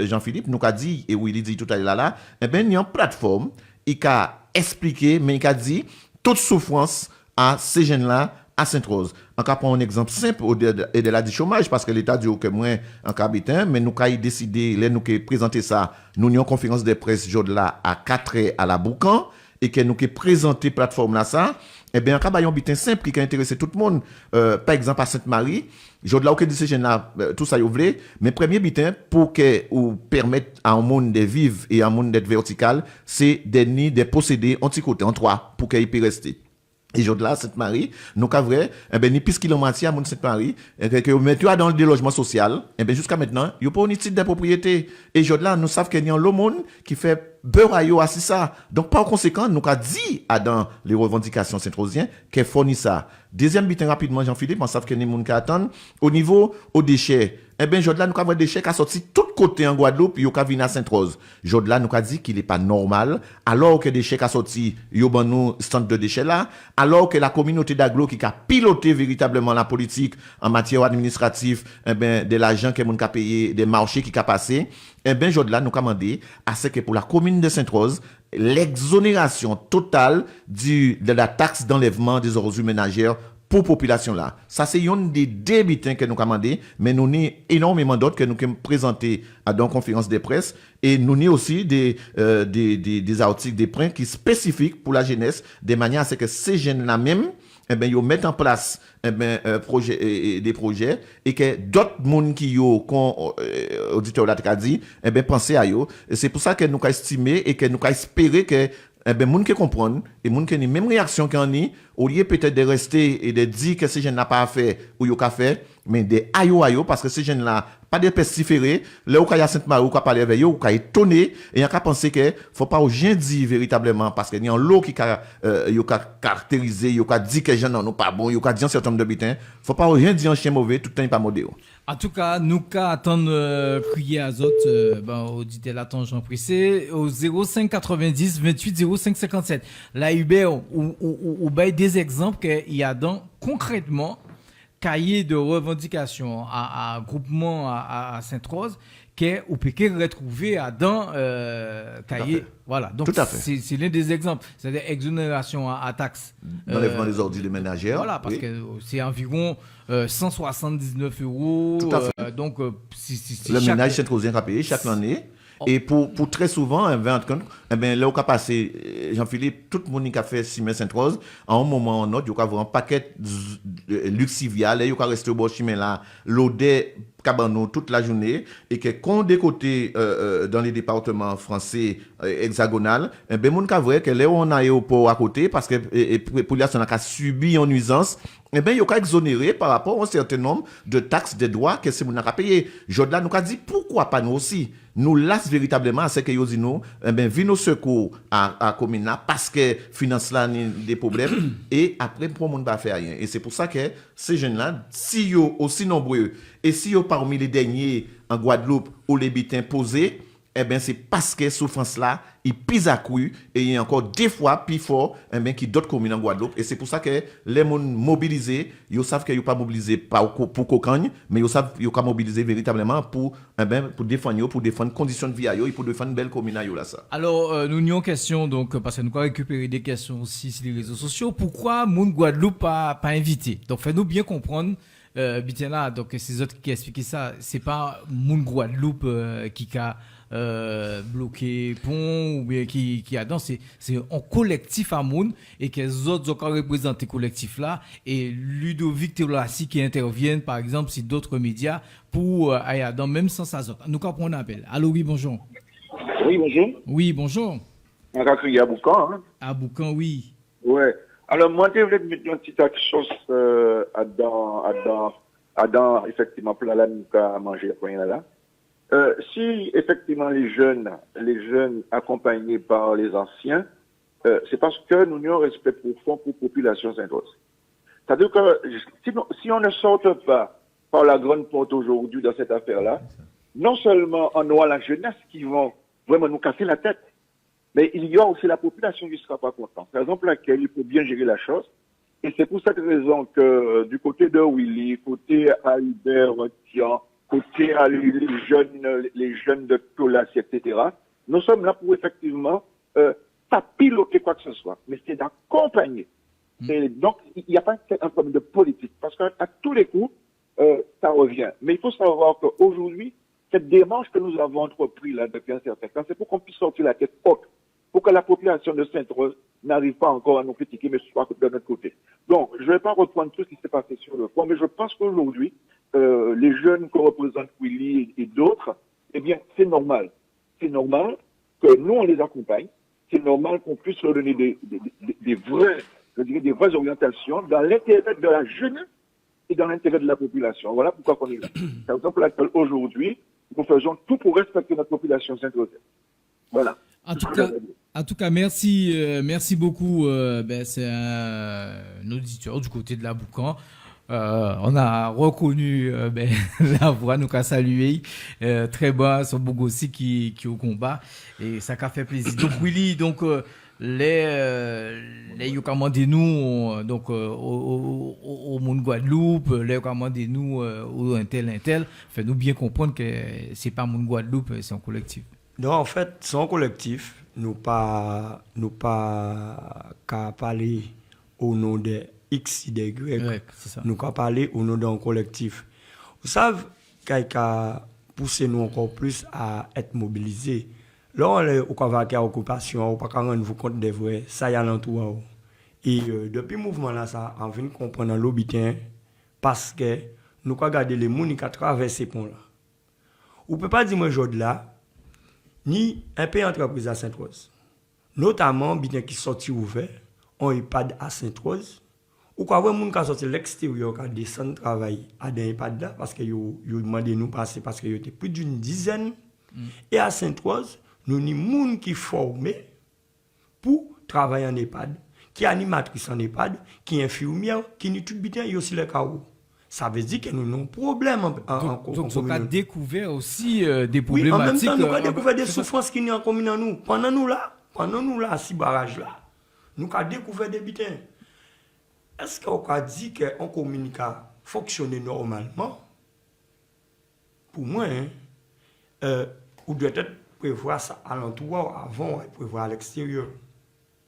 Jean-Philippe nous a dit et oui il dit tout à l'heure là il y a une plateforme il a expliqué mais il a dit toute souffrance à ces jeunes là à Sainte-Rose. On va prendre un exemple simple au-delà du chômage, parce que l'État dit que moins en habitant, mais nous avons décidé, nous avons présenté ça, nous avons une conférence de presse là à 4h à la Boucan, et que nous avons présenté plateforme là ça, eh bien, on a un bitin simple qui a intéressé tout le monde. Par exemple, à Sainte-Marie, là, aucun de ces jeunes-là, tout ça, vous voulez, mais premier bitin, pour que, ou permettre à un monde de vivre et à un monde d'être vertical, c'est des nids, des posséder en petit côté, en 3, pour qu'il puisse rester. Et là, Sainte-Marie, nous avons vrai, ni plus kilomètres à Sainte-Marie, que vous mettez dans le délogement social, jusqu'à maintenant, il n'y a pas un titre de propriété. Et là, nous savons qu'il y a un monde qui fait beurre à yo assis ça. Donc, par conséquent, nous avons dit dans les revendications saint-rosiennes qu'elle fournit ça. Deuxième bitin rapidement, Jean-Philippe, on sait qu'il y a des gens qui attendent. Au niveau aux déchets, là, nous avons des déchets qui sont sortis de tous côtés en Guadeloupe, ils ont venir à Sainte-Rose. Là, nous avons dit qu'il n'est pas normal, alors que les déchets qui sont sortis, ils ont nous stand de déchets là, alors que la communauté d'Aglo qui a piloté véritablement la politique en matière administrative, de l'argent que nous avons payé, des marchés qui a passé, là, nous avons demandé à ce que pour la commune de Sainte-Rose, l'exonération totale de la taxe d'enlèvement des ordures ménagères pour population là. Ça, c'est une des débitants que nous avons demandé, mais nous avons énormément d'autres que nous avons présentés à une conférence de presse et nous avons aussi des articles, des points qui sont spécifiques pour la jeunesse, de manière à ce que ces jeunes-là même, ils mettent en place des projets et que d'autres monde qui yo auditeur là t'a dit pensez à yo. C'est pour ça que nous avons estimé et que nous avons espéré que moun qui comprennent et moun qui ont la même réaction qu'on a, au lieu peut-être de rester et de dire que ces jeunes n'a pas fait ou yo ka fait, mais de ayo parce que ces jeunes là pas de pestiférés, là où il y a Sainte-Marie ou parler avec eux, ou étonné et on penser que faut pas aux gens dire véritablement parce qu'il y a un lot qui yo caractérisé, yo dit que gens non pas bon, yo dit un certain nombre de bitins, faut pas aux gens dire un chien mauvais tout le temps il pas modéré. En tout cas, nous attendre crier à autres auditeur l'attend Jean Prissé au 05 90 28 05 57. Là Hubert ou bail des exemples qu'il y a dans concrètement cahier de revendication à groupement à Sainte-Rose que ou peut retrouver dans cahier voilà donc c'est l'un des exemples, c'est-à-dire exonération à taxe d'enlèvement des ordures ménagères, voilà parce que c'est environ 179 €. Tout à fait. Donc si le ménage Sainte-Rosien a payé chaque année. Et pour très souvent, là où qu'a passé, Jean-Philippe, tout le monde qui a fait Ciment Sainte-Rose, à un moment ou un autre, il y a avoir un paquet Luxivia, là, il y a resté au bord chemin là, l'odeur cabano toute la journée, et que quand des côtés dans les départements français hexagonal, mon cas vrai que là où on a aéroport à côté, parce que la population a subi une nuisance, il y a exonéré par rapport à un certain nombre de taxes, de droits que c'est mon a payé. Là, nous a dit pourquoi pas nous aussi. Nous laisse véritablement à ce que nous disons, vu nos secours à commune parce que finance là des problèmes et après pour monde pas faire rien. Et c'est pour ça que ces jeunes là, si yo aussi nombreux et si yo parmi les derniers en Guadeloupe où les bitins posés, c'est parce que souffrance là il pise à couille et il y a encore des fois plus fort qui d'autres communes en Guadeloupe et c'est pour ça que les gens mobilisés ils savent qu'ils ne sont pas mobilisés pour cocagne mais ils savent qu'ils sont mobilisés véritablement pour défendre les conditions de vie et pour défendre une belle commune là ça. Alors nous avons une question donc parce que nous avons récupéré des questions aussi sur les réseaux sociaux, pourquoi moun Guadeloupe pas invité, donc faites-nous bien comprendre là donc ces autres qui expliquent ça, c'est pas moun Guadeloupe qui a bloquer pont ou bien qui a dans c'est un collectif à monde et que les autres ont représenté collectif là et Ludovic Teolassi qui interviennent par exemple sur d'autres médias pour aller dans le même sens à autres. Nous comprenons un appel. Allô, oui, bonjour. Oui, bonjour. Oui, bonjour. On a crié à Boucan. Hein? À Boucan, oui. Ouais. Alors, moi, je voulais mettre une petite action effectivement, pour la nous à manger là. Si, effectivement, les jeunes accompagnés par les anciens, c'est parce que nous avons un respect profond pour la population Saint-Rose. C'est-à-dire que si on ne sort pas par la grande porte aujourd'hui dans cette affaire-là, non seulement on aura la jeunesse qui vont vraiment nous casser la tête, mais il y a aussi la population qui ne sera pas contente. Par exemple, laquelle il faut bien gérer la chose. Et c'est pour cette raison que du côté de Willy, côté Albert Tian, côté les jeunes de Tolassi, etc., nous sommes là pour effectivement pas piloter quoi que ce soit, mais c'est d'accompagner. Et donc, il n'y a pas un problème de politique, parce qu'à tous les coups, ça revient. Mais il faut savoir qu'aujourd'hui, cette démarche que nous avons entreprise là depuis un certain temps, c'est pour qu'on puisse sortir la tête haute, pour que la population de Sainte-Rose n'arrive pas encore à nous critiquer, mais soit de notre côté. Donc, je ne vais pas reprendre tout ce qui s'est passé sur le fond, mais je pense qu'aujourd'hui, les jeunes que représente Willy et d'autres, eh bien, c'est normal. C'est normal que nous, on les accompagne. C'est normal qu'on puisse leur donner des vraies orientations dans l'intérêt de la jeunesse et dans l'intérêt de la population. Voilà pourquoi on est là. C'est pour laquelle aujourd'hui, nous faisons tout pour respecter notre population saint-rosaire. Voilà. En tout cas, merci beaucoup. C'est un auditeur du côté de la Boucan. On a reconnu la voix, nous qu'a salué très bas, son Bogossi qui est au combat et ça qu'a fait plaisir. Donc Willy, les commandez nous donc au monde Guadeloupe, les commandez nous au un tel, fait nous bien comprendre que c'est pas monde Guadeloupe, c'est un collectif. Non, en fait, c'est un collectif. Nous pas qu'à parler au nom de X, Y. Ouais, c'est ça. Nous qu'à parler au nom d'un collectif. Vous savez, qu'à pousser nous encore plus à être mobilisés. Là, on est au cavalier à occupation, on pas rendre vous compte des vrais, ça y a l'entour. Et depuis le mouvement là, ça, on vient comprendre l'obitin parce que nous avons regardé les gens qui traversent ces ponts là. On ne peut pas dire moi aujourd'hui là, ni un pays entreprise à Sainte-Rose. Notamment, bien qui sorti ouvert, on EHPAD à Sainte-Rose. Ou quoi, les gens qui sorti de l'extérieur, qui descendent travailler à des EHPAD là, parce qu'ils ont demandé nous passer, parce qu'il y a plus d'une dizaine. Et à Sainte-Rose, nous avons des gens qui formés pour travailler en EHPAD, qui animatrice en EHPAD, qui infirmière, qui n'y tout bien, il y a aussi le chaos. Ça veut dire que nous avons un problème en communauté. Donc, on a découvert aussi des problématiques. Oui, en même temps, nous avons découvert des souffrances qui sont en commune en nous. Pendant nous là, à ces barrages-là, nous avons découvert des bitins. Est-ce qu'on a dit qu'on communique à fonctionner normalement? Pour moi, on doit peut-être prévoir ça à l'entour avant et prévoir à l'extérieur.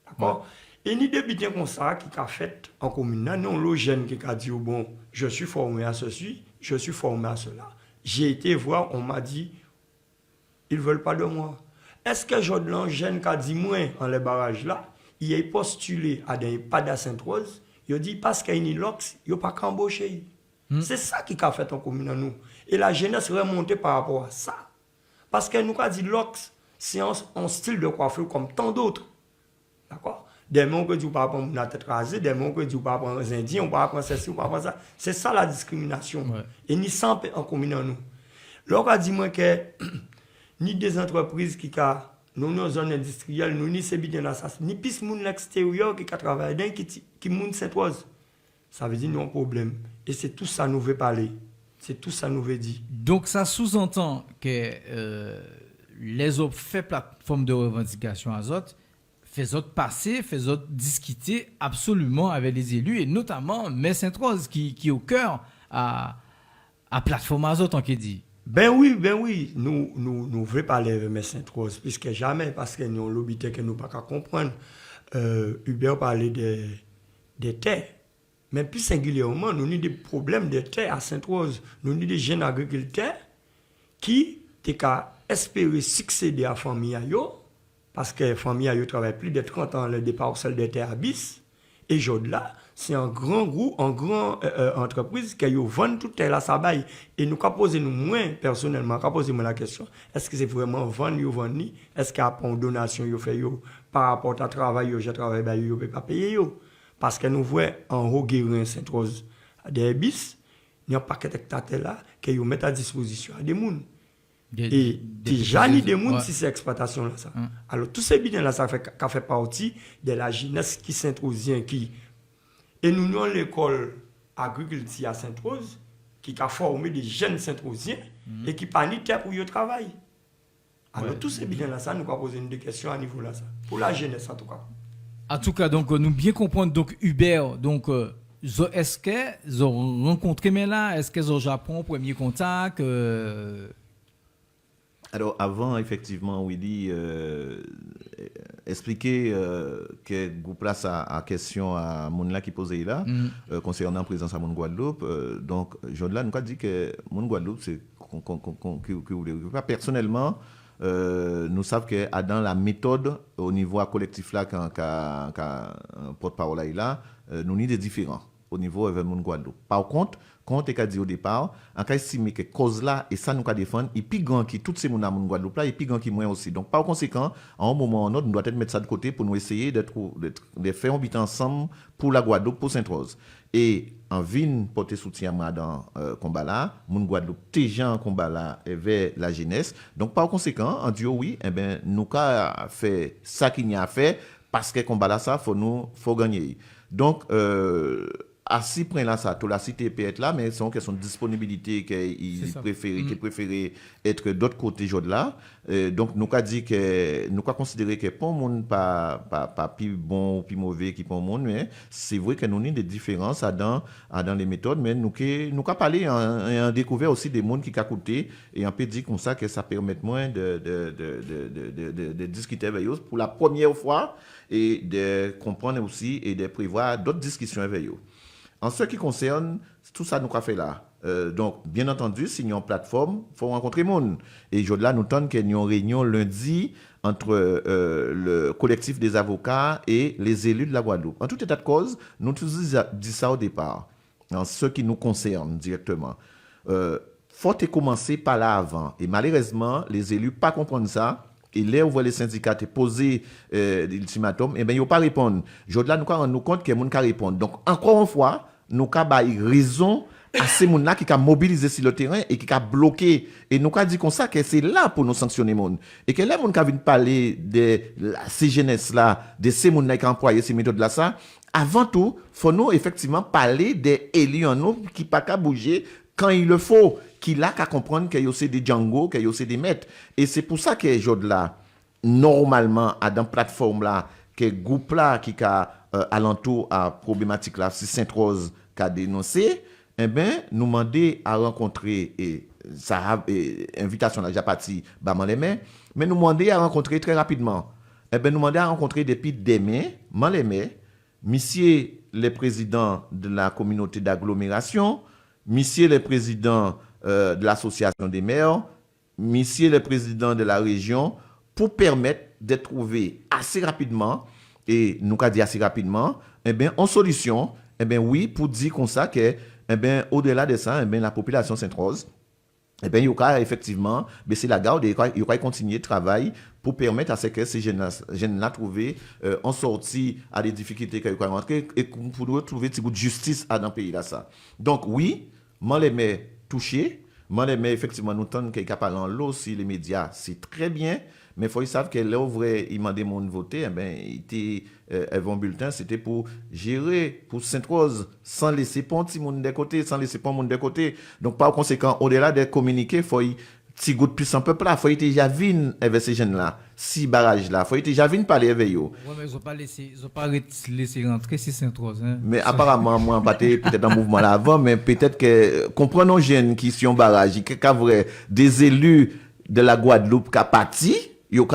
D'accord? Et ni des bitins comme ça qui a fait en commune, non, le jeune qui a dit, bon, je suis formé à ceci, je suis formé à cela. J'ai été voir, on m'a dit, ils ne veulent pas de moi. Est-ce que Jodelan, jeune qui a dit, moi, en les barrages là, il est postulé à des EHPAD à Sainte-Rose, il a dit, parce qu'il y a une lox, il n'y a pas qu'embauché. C'est ça qui a fait en commune à nous. Et la jeunesse remontée par rapport à ça. Parce que nous avons dit, lox, c'est un style de coiffure comme tant d'autres. D'accord? Des mots que tu ne peux pas prendre la tête rasée, des mots que tu ne peux pas prendre les Indiens, on ne peut pas prendre ceci, on ne peut pas prendre ça. C'est ça la discrimination. Ouais. Et ni sans en commune en nous. Là, on a dit moi que ni des entreprises qui ont nos zones industrielles, ni ces bidons là, ni plus de monde l'extérieur qui travaille dedans, qui monde Sainte-Rose. Ça veut dire nous un problème. Et c'est tout ça nous veut parler. C'est tout ça nous veut dire. Donc ça sous-entend que les autres fait plateforme de revendication à autres, fait autres passer, fait autres discuter absolument avec les élus et notamment Mère Sainte-Rose qui est au cœur à plateforme à autres en qui dit. Ben oui, nous voulons parler avec Mère Sainte-Rose puisque jamais parce que nous l'obité que nous pas qu'à comprendre. Hubert parlait des terres. Mais plus singulièrement, nous avons des problèmes de terre à Sainte-Rose. Nous avons des jeunes agriculteurs qui espérer succéder à la famille, parce que la famille a travaillé plus de 30 ans le départ celle de terre Abyss. Et là, c'est un grand groupe, une grande entreprise qui a vendu tout la sabaye. Et nous avons posé nous, moi, personnellement, posé la question, est-ce que c'est vraiment vendre ou vendre? Est-ce qu'il y a une donation fait par rapport à travail, j'ai travaillé, je ne peux pas payer. Parce que nous voyons en haut guérin Sainte-Rose des Abyss, il y a un paquet de là qui mettent à disposition à des gens. Et déjà, il y a des gens si c'est exploitation là ça. Alors, tous ces biens-là, ça fait partie de la jeunesse qui Sainte-Rosien qui. Et nous avons l'école agriculture à Sainte-Rose qui a formé des jeunes Sainte-Rosiens et qui pas ni terre pour y travailler. Alors, tous ces biens-là, ça nous a posé des questions à niveau là ça. Pour la jeunesse en tout cas. En tout cas, donc, nous bien comprendre, donc, Hubert, donc, est-ce qu'ils ont rencontré là, est-ce qu'ils ont au Japon, premier contact Alors, avant, effectivement, Willy, expliquer que vous place à question à Mounla qui posait là, concernant la présence à Moun Guadeloupe. Donc, Jodelin nous a dit que Moun Guadeloupe, c'est que personnellement, nous savons que dans la méthode, au niveau collectif là, quand porte-parole là, nous avons des différents au niveau de Moun Guadeloupe. Par contre, quand on a dit au départ, on a estimé que cause là, et ça nous a défendu, et puis grand qui tous ces moun à Moun Guadeloupe là, et puis grand qui moins aussi. Donc, par conséquent, à un moment ou un autre, nous devons mettre ça de côté pour nous essayer de faire un but ensemble pour la Guadeloupe, pour Sainte-Rose. Et en vin porter soutien dans combat là, Moun Guadeloupe déjà en combat là vers la jeunesse. Donc, par conséquent, on dit oui, eh ben, nous avons fait ça qu'il y a fait, parce que combat là, ça, faut gagner. Donc, assis prend là ça, tout la cité peut être là, mais c'est une question de disponibilité qu'il préférait être d'autre côté jour là. Donc nous avons dit que nous avons considéré que pour monde pas plus bon ou plus mauvais qui pour monde, mais c'est vrai que nous avons des différences dans les méthodes, mais nous avons parlé en découvert aussi des mondes qui ont coûté et on peut dire comme ça que ça permet moins de discuter avec eux pour la première fois et de comprendre aussi et de prévoir d'autres discussions avec eux. En ce qui concerne tout ça, nous avons fait là. Donc, bien entendu, si nous avons une plateforme, il faut rencontrer les gens. Et là, nous avons une réunion lundi entre le collectif des avocats et les élus de la Guadeloupe. En tout état de cause, nous tous dit ça au départ, en ce qui nous concerne directement. Faut commencer par là avant. Et malheureusement, les élus ne pas comprendre ça. Et là où les syndicats te poser l'ultimatum, eh bien, ils ne pas répondre. Là, nous avons rendu compte que les gens ne répondent. Donc, encore une fois, nous avons raison à ces gens-là qui ont mobilisé sur le terrain et qui ont bloqué. Et nous avons dit comme ça que c'est là pour nous sanctionner les gens. Et que là, nous avons parler de ces jeunesses-là, de ces gens-là qui ont employé ces méthodes-là, ça. Avant tout, il faut nous effectivement parler des élus en nous qui ne peuvent pas bouger quand il le faut. Qui là qu'à comprendre qu'il y a aussi des Django, qu'il y a aussi des maîtres. Et c'est pour ça que Jod là, normalement, à dans plateforme là, que groupe là qui a alentour à problématique là, si Sainte-Rose qui a dénoncé, eh bien, nous demander à rencontrer et ça invitation là déjà parti baman les mains, mais nous demander à rencontrer très rapidement. Eh bien, nous demander à rencontrer depuis demain, monsieur le président de la communauté d'agglomération, monsieur le président de l'association des maires, monsieur le président de la région, pour permettre de trouver assez rapidement, et nous avons dit assez rapidement, eh bien, en solution, eh bien, oui, pour dire comme ça que, eh bien, au-delà de ça, eh bien, la population Sainte-Rose, eh bien, il y a effectivement baisser la garde et il y a continuer le travail pour permettre à ce que ces jeunes-là trouvent en sortie à des difficultés qu'ils ont rencontrées et pour trouver un petit bout de justice dans le pays là ça. Donc, oui, moi, les maires touchés. Moi, mais effectivement, nous tenons qu'il y a parlé en l'eau si les médias, c'est très bien, mais il faut savoir que là où vrai, ils m'ont demandé de voter, eh ben, il était un bulletin, c'était pour gérer, pour Sainte-Rose, sans laisser pas un petit monde de côté, sans laisser pas un monde de côté. Donc, par conséquent, au-delà de communiquer, il faut petit goût de plus en peuple là, il faut déjà venir avec ces jeunes-là, si barrages là, il faut déjà venir parler avec eux. Oui, mais ils n'ont pas laissé rentrer si Sainte-Rose. Hein. Mais apparemment, moi, peut-être un mouvement là avant, mais peut-être que, comprenons les jeunes qui sont barrages, qui ont des élus de la Guadeloupe qui ont parti, ils ont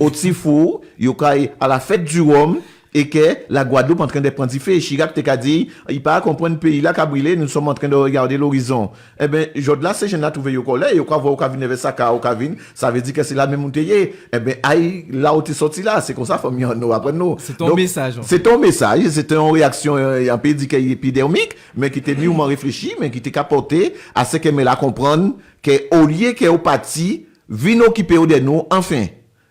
au Tifou, ils ont à la fête du Rhum, et que la Guadeloupe est en train de prendre feu. Chirac t'a dit, il pas comprendre le pays là qu'a brûlé, nous sommes en train de regarder l'horizon. Eh ben, là, ces jeunes là trouvé au collège, et quoi voir au Cavine vers ça, au Cavine, ça veut dire que c'est la même montée. Eh ben, aïe, là où tu sorti là, c'est comme ça, faut mieux nous après nous. C'est ton message. C'est ton message, c'est une réaction un peu épidermique, mais qui était mûrement réfléchi, mais qui était capoté à ce que me la comprendre que au lieu que au parti, vient occuper de nous, enfin.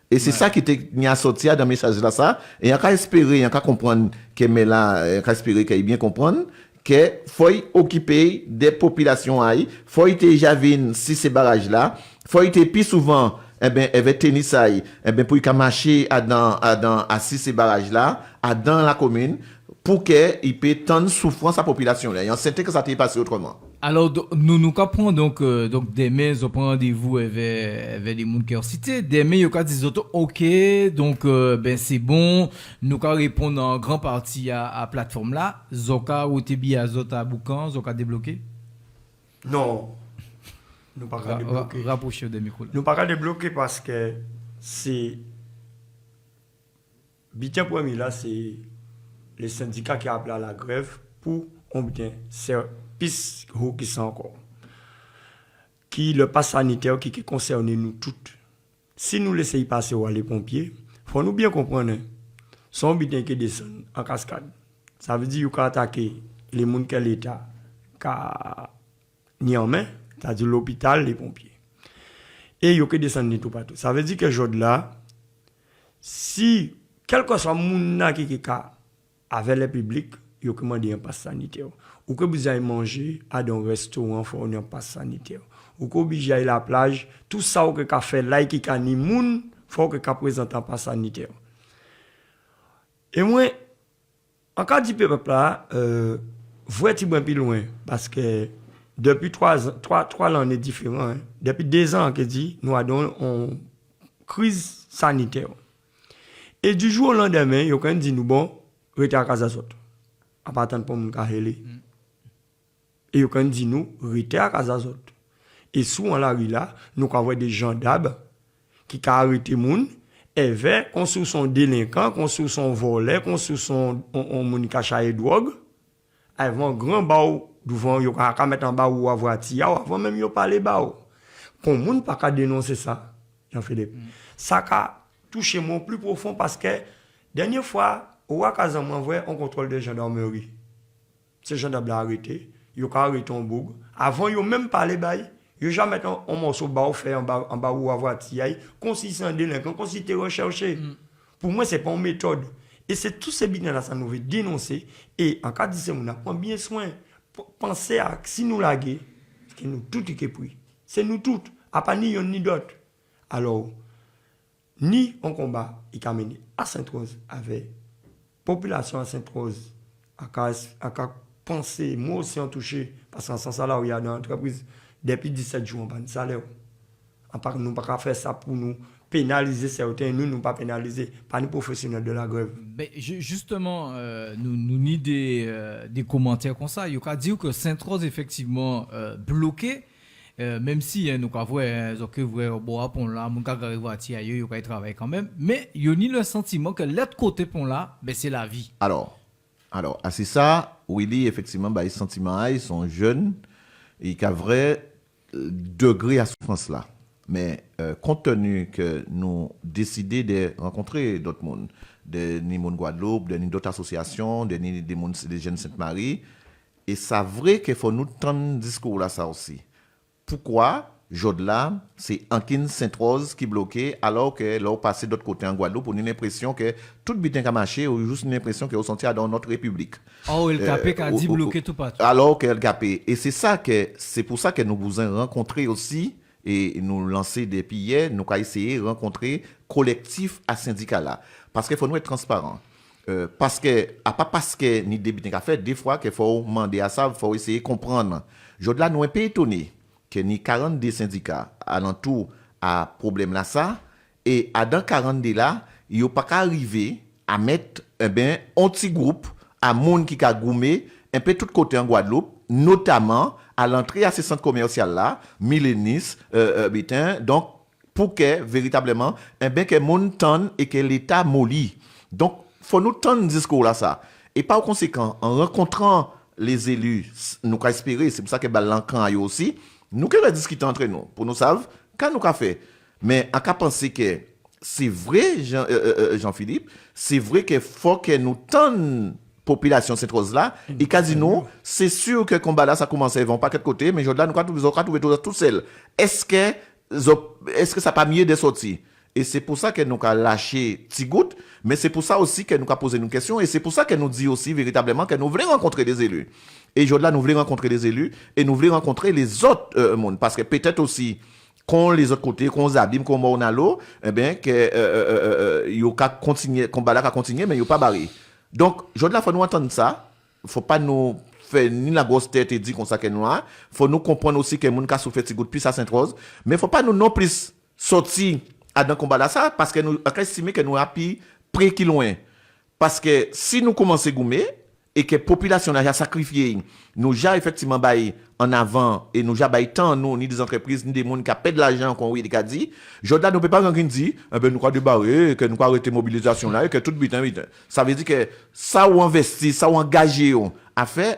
Et c'est ça qui était mis à sortir dans le message là ça et on a espérer on a comprendre que mais là on a espérer qu'il bien comprendre que faut occuper des populations aïe faut être déjà vinn si ces barrages là faut être plus souvent eh ben avec tenir ça eh ben pour qu'il marcher à si ces barrages là dans la commune pour que il peut tendre souffrance à la population là et on sait que ça t'est passé autrement. Alors, nous comprenons donc demain, on prend rendez-vous avec les gens qui ont cité. Demain, on dit OK, donc, ben, c'est bon. Nous allons répondre en grande partie à la plateforme là. Zoka ou Tebi à Zota Boucan, Zoka débloqué? Non. Nous ne pouvons pas débloquer. Rapprochez des micros. Nous ne pouvons pas débloquer parce que c'est. Bien premier là, c'est les syndicats qui appellent à la grève pour bien c'est piste qui sont encore qui le pass sanitaire qui concerne nous toutes. Si nous laissons passer les pompiers, faut nous bien comprendre son bien qui descend en cascade. Ça veut dire qu'il attaquer les gens que l'État a ni en main, c'est-à-dire l'hôpital, les pompiers. Et il y descendre tout partout. Ça veut dire que aujourd'hui là, si quel que soit le monde qui avec le public, il y a commandé un pass sanitaire. Ou que vous avez mangé à un restaurant, il faut un pass sanitaire. Ou que vous avez la plage, tout ça que vous fait là, qui a ni moun, il faut que vous présente un pass sanitaire. Et moi, en cas de peuple là, vous êtes un peu loin, parce que depuis 3 ans, on est différent. Hein. Depuis 2 ans, nous avons une crise sanitaire. Et du jour au lendemain, il y a quelqu'un qui dit nous, bon, restez à Casazot. À partir de pour nous carrer. Et il y a quelqu'un qui dit nous, restez à Casazot. Et souvent, la rue là, nous avons des gendarmes qui ont arrêté les gens, et vers, qu'on sous son délinquant, qu'on sous son volet, qu'on sous son moun caché drogue, avant grand baou, devant, il y a mettre en bas ou avoir tia, avant même, il y a parlé baou. Qu'on moun pas qu'à dénoncer ça, Jean-Philippe. Ça a touché mon plus profond parce que, dernière fois, au Wakazan m'envoie un contrôle de gendarmerie. Ces gendarmes l'ont arrêté, ils ont arrêté en bourg. Avant, ils ont même parlé bail. Ils ont jamais un morceau bas fait en bas ou avoir tiaï, comme si c'est un délinquant, comme si c'était recherché. Pour moi, c'est pas une méthode. Et c'est tous ces biens là, ça nous veut dénoncer. Et en cas de ça, on prend bien soin. Pensez à si nous laguer, c'est nous tous qui est pris. C'est nous tous, à pas ni yon ni d'autres. Alors, ni on combat, il a mené à Sainte-Rose avec population à Sainte-Rose, à penser, moi aussi en touché, parce qu'en sens là, il y a dans l'entreprise, depuis 17 jours, on n'a pas de salaire. Nous ne pouvons pas faire ça pour nous pénaliser certains, nous ne pas pénaliser, pas les professionnels de la grève. Ben, justement, nous ni des commentaires comme ça. Il y a dire que Sainte-Rose, effectivement, bloqué, même si nous avons que vous bois pour là, mon gars arrive à tirer, il y a travailler quand même, mais il y a ni le sentiment que l'autre côté pour là, ben c'est la vie. Alors, c'est ça, Willy, effectivement, bah, les sentiments, ils sont jeunes, et qu'il y a vrai degré à souffrance là. Mais compte tenu que nous décidons de rencontrer d'autres mondes, des mondes Guadeloupe, d'autres associations, des jeunes Sainte-Marie, et c'est vrai qu'il faut nous tendre discours là ça aussi. Pourquoi Jodla, c'est Ankin Sainte-Rose qui est bloqué, alors que là, on passe d'autre côté en Guadeloupe, on a l'impression que tout bitin qui a marché, ou juste une impression qu'on sentit dans notre République. Oh, le capé qui a dit bloqué tout partout. Alors que le capé. Et c'est pour ça que nous vous avons rencontré aussi, et nous lancer des pillets, nous avons essayé de rencontrer collectif à syndicat là. Parce qu'il faut nous être transparent. Parce que, pas parce que ni des bitins qu'a fait, des fois qu'il faut demander à ça, il faut essayer de comprendre. Jodla, nous un peu étonnés que ni 42 syndicats alentour à problème là ça et à dans 42 là il a pas qu'à arriver à mettre un petit groupe à monde qui a goumé un peu tout côté en Guadeloupe notamment à l'entrée à ces centres commerciaux là Milénis Bétain donc pour que véritablement que monde tende et que l'état molli donc faut nous tendre un discours là ça. Et par conséquent, en rencontrant les élus, nous avons espéré, c'est pour ça que l'encan a eu aussi, nous avons discuté entre nous, pour nous savoir, quand nous avons fait. Mais on a pensé que c'est vrai, Jean-Philippe, c'est vrai qu'il faut que nous tendons population cette chose là et quasi nous c'est sûr que le combat là ça commence ils vont pas de côté mais aujourd'hui nous avons trouvé tout seul est-ce que ça pas mieux de sortir et c'est pour ça que nous avons lâché petit goutte mais c'est pour ça aussi que nous avons posé une question et c'est pour ça que nous dit aussi véritablement que nous voulons rencontrer des élus et aujourd'hui nous voulons rencontrer des élus et nous voulons rencontrer les autres mondes parce que peut-être aussi qu'on les autres côtés qu'on abîme qu'on on a l'eau eh bien que yo ka continuer combat là ka continuer mais yo pas barré. Donc, aujourd'hui, il faut nous entendre ça. Il ne faut pas nous faire ni la grosse tête et dire qu'on s'est noir. Il faut nous comprendre aussi que les gens qui souffrent de plus à Sainte-Rose. Mais il ne faut pas nous non plus sortir à un combat là ça parce que nous estimons que nous avons pris qui loin. Parce que si nous commençons à gommer et que la population a sacrifié, nous avons effectivement baillé en avant et nous avons baillé tant nous, ni des entreprises, ni des gens qui payent de l'argent, qu'on oui, qui dit, Jordan ne peut pas dire, nous avons débarré, que nous avons arrêté la mobilisation là, et que tout bitin. Ça veut dire que ça ou investi, ça ou engagé à faire,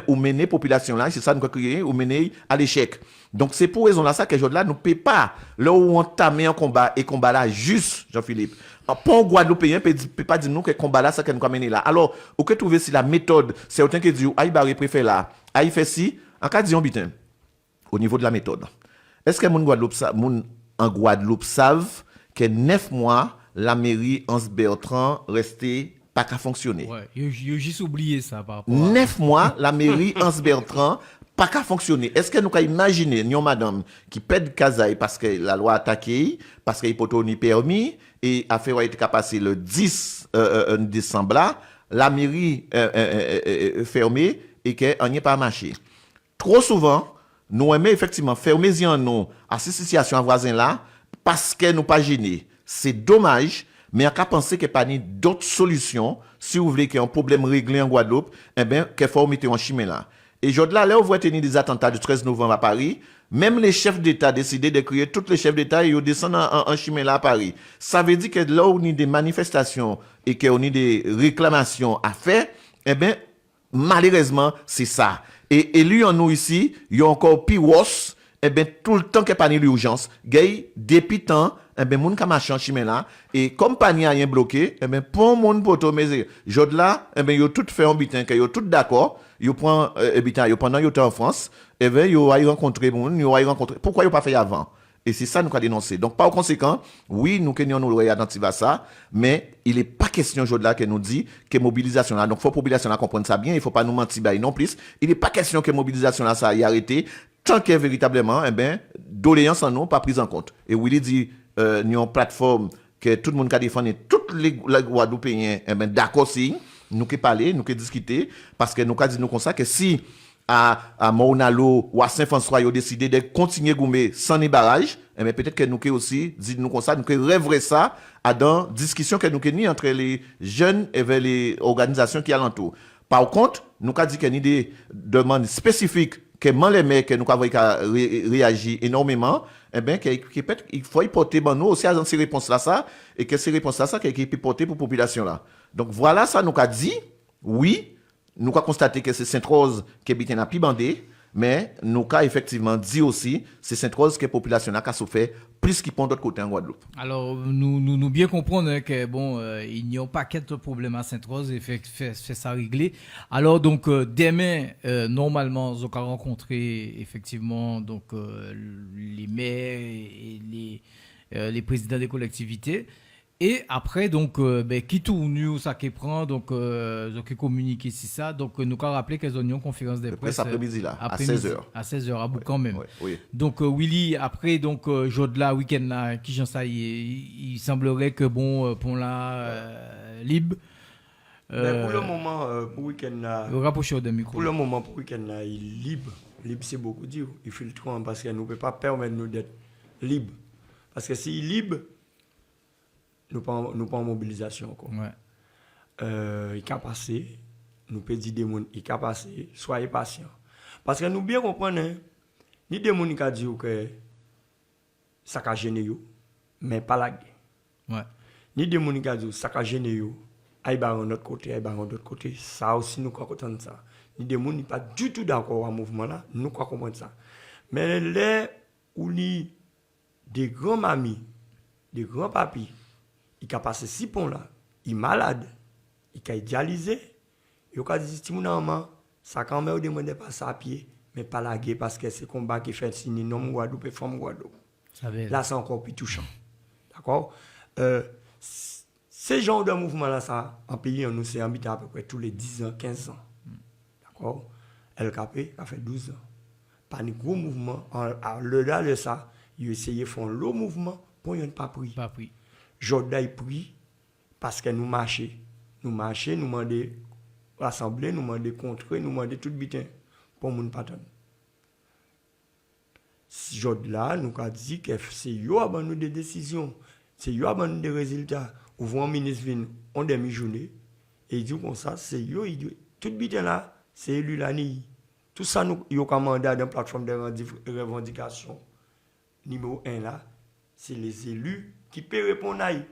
ou mener la population là, c'est ça nous avons créé, ou mener à l'échec. Donc c'est pour raison là ça que Jordan ne peut pas, là où on entame un combat, et combat là juste, Jean-Philippe. Pour Guadeloupéen, peut pas dire nous que combat là ça que nous avons mené là. Alors, ou que trouver si la méthode, c'est autant que dit, aïe barré préfet là, aïe fait si, en cas de bitin, au niveau de la méthode. Est-ce que moun en Guadeloupe savent que 9 mois, la mairie Anse Bertrand restait pas qu'à fonctionner? Ouais, j'ai juste oublié ça par rapport 9 mois, la mairie Anse Bertrand pas qu'à fonctionner. Est-ce que nous pouvons imaginer, nous, madame, qui pède Kazaï parce que la loi a attaqué, parce qu'il n'y a ni permis, et affaire a été passée le 10 décembre là, la mairie fermée et qu'on n'y a pas marché. Trop souvent, nous aimons effectivement fermer nous à cette situation voisin là parce que nous pas gênés. C'est dommage, mais on a pensé qu'il n'y a pas d'autres solutions si vous voulez qu'il y ait un problème réglé en Guadeloupe, eh bien, qu'il faut mettre en chemin là. Et aujourd'hui, là, on voit tenir des attentats du 13 novembre à Paris. Même les chefs d'État décidé de créer tous les chefs d'État et ils descendent en chemin là à Paris. Ça veut dire que là où on a des manifestations et qu'on a des réclamations à faire, eh bien, malheureusement, c'est ça. Et lui, en nous ici, il y a encore pire worse, eh bien, tout le temps qu'il n'y a pas d'urgence, gay, depuis temps, eh bien, moun ka marche en chemin là, et comme pas n'y a rien bloqué, eh bien, pour moun poto meze, jod là, eh bien, yo tout fait un bitin, que yo tout d'accord, yo prend, bitin, yo pendant yo temps en France, eh bien, yo a rencontré moun, yo a rencontré, pourquoi yo pas fait avant? Et c'est ça nous avons dénoncé. Donc, par conséquent, oui, nous kenyon nous attentifs à ça, mais il n'est pas question aujourd'hui là que nous dit que mobilisation là, donc faut population là comprendre ça bien, il faut pas nous mentir non plus. Il n'est pas question que mobilisation là ça y arrêté tant que véritablement, eh ben, doléances en nous pas prise en compte. Et Willy dit, nous une plateforme que tout le monde a défendu, tous les Guadeloupéens, eh ben, d'accord si, nous qui parler, nous qui discuter, parce que nous avons dit nous comme ça que si à Maunalo ou à Saint-François, ils ont décidé de continuer à gommer sans les barrages, eh bien, peut-être que nous aussi, dit nous comme ça, nous rêverait ça à dans discussion que nous avons entre les jeunes et les organisations qui alentour. Par contre, nous avons dit qu'il y a des demandes spécifiques que les mecs que nous avons réagi énormément, eh bien, il faut y porter nous aussi à ces réponses là ça, et que ces réponses là ça, qui peut porter pour la population là. Donc voilà, ça nous a dit, oui, nous avons constaté que c'est Sainte-Rose qui est bien bandé, mais nous avons effectivement dit aussi c'est Sainte-Rose qui est population qui a souffert plus qu'il prend d'autre côté en Guadeloupe. Alors, nous bien comprendre que bon, il n'y a pas qu'un problème à Sainte-Rose et fait ça régler. Alors, donc, demain, normalement, on va rencontrer effectivement donc, les maires et les présidents des collectivités. Et après, donc, qui tourne, ça qui prend, donc, qui communique ici, ça. Donc, nous avons rappelé qu'elles ont une conférence de presse. Après-midi, là, à 16h. À 16h, à bout quand même. Oui. Donc, Willy, après, donc, Jodla, week-end, là, qui j'en sais, il semblerait que, bon, pour la libre. Mais pour le moment, pour le week-end, là. Rapprocher de micro. Pour le moment, pour le week-end, là, il est libre. Libre, c'est beaucoup dire. Il filtre parce qu'on ne peut pas permettre nous d'être libres. Parce que s'il est libre, nous pas en mobilisation encore. Ouais. Il peut passer, nous peut dire des gens, il peut passer, soyez patients. Parce que nous bien comprenons, ni des gens qui disent que ça a gêné, mais pas la guerre. Ouais. Ni des gens qui disent que ça a gêné, aïe bah on autre côté, aïe bah on autre côté. Ça aussi nous croit comprendre ça. Ni des gens n'est pas du tout d'accord avec le mouvement là, nous croit comprendre ça. Mais les où li des grands mamies, des grands papis, il a passé 6 ponts là, il est malade, il est dialysé, il a dit si mon maman, ça quand même demande pas ça à pied, mais pas la guerre parce que c'est combat qui fait signer non Guadeloupe et femme Guadeloupe. Là c'est encore plus touchant. D'accord? Ces genres de mouvements là ça en pays nous c'est habité à peu près tous les 10 ans, 15 ans. D'accord? LKP a fait 12 ans. Pas un gros mouvement au-delà de ça, ils essayaient de faire le mouvement pour ne pas pris. Pas pris. Jordan pris parce que nous marchions, nous demandions rassembler, nous demandions contrer, nous demandions tout bitin pour mon patron. Jordan nous a dit que c'est eux qui ont nous des décisions, c'est eux qui ont nous des résultats. Ou vous un ministre vient en demi-journée et il dit comme ça, c'est eux tout bitin là, c'est élu l'année. Tout ça nous y a commandé dans la plateforme de revendication numéro 1 là, c'est les élus qui peuvent répondre à eux.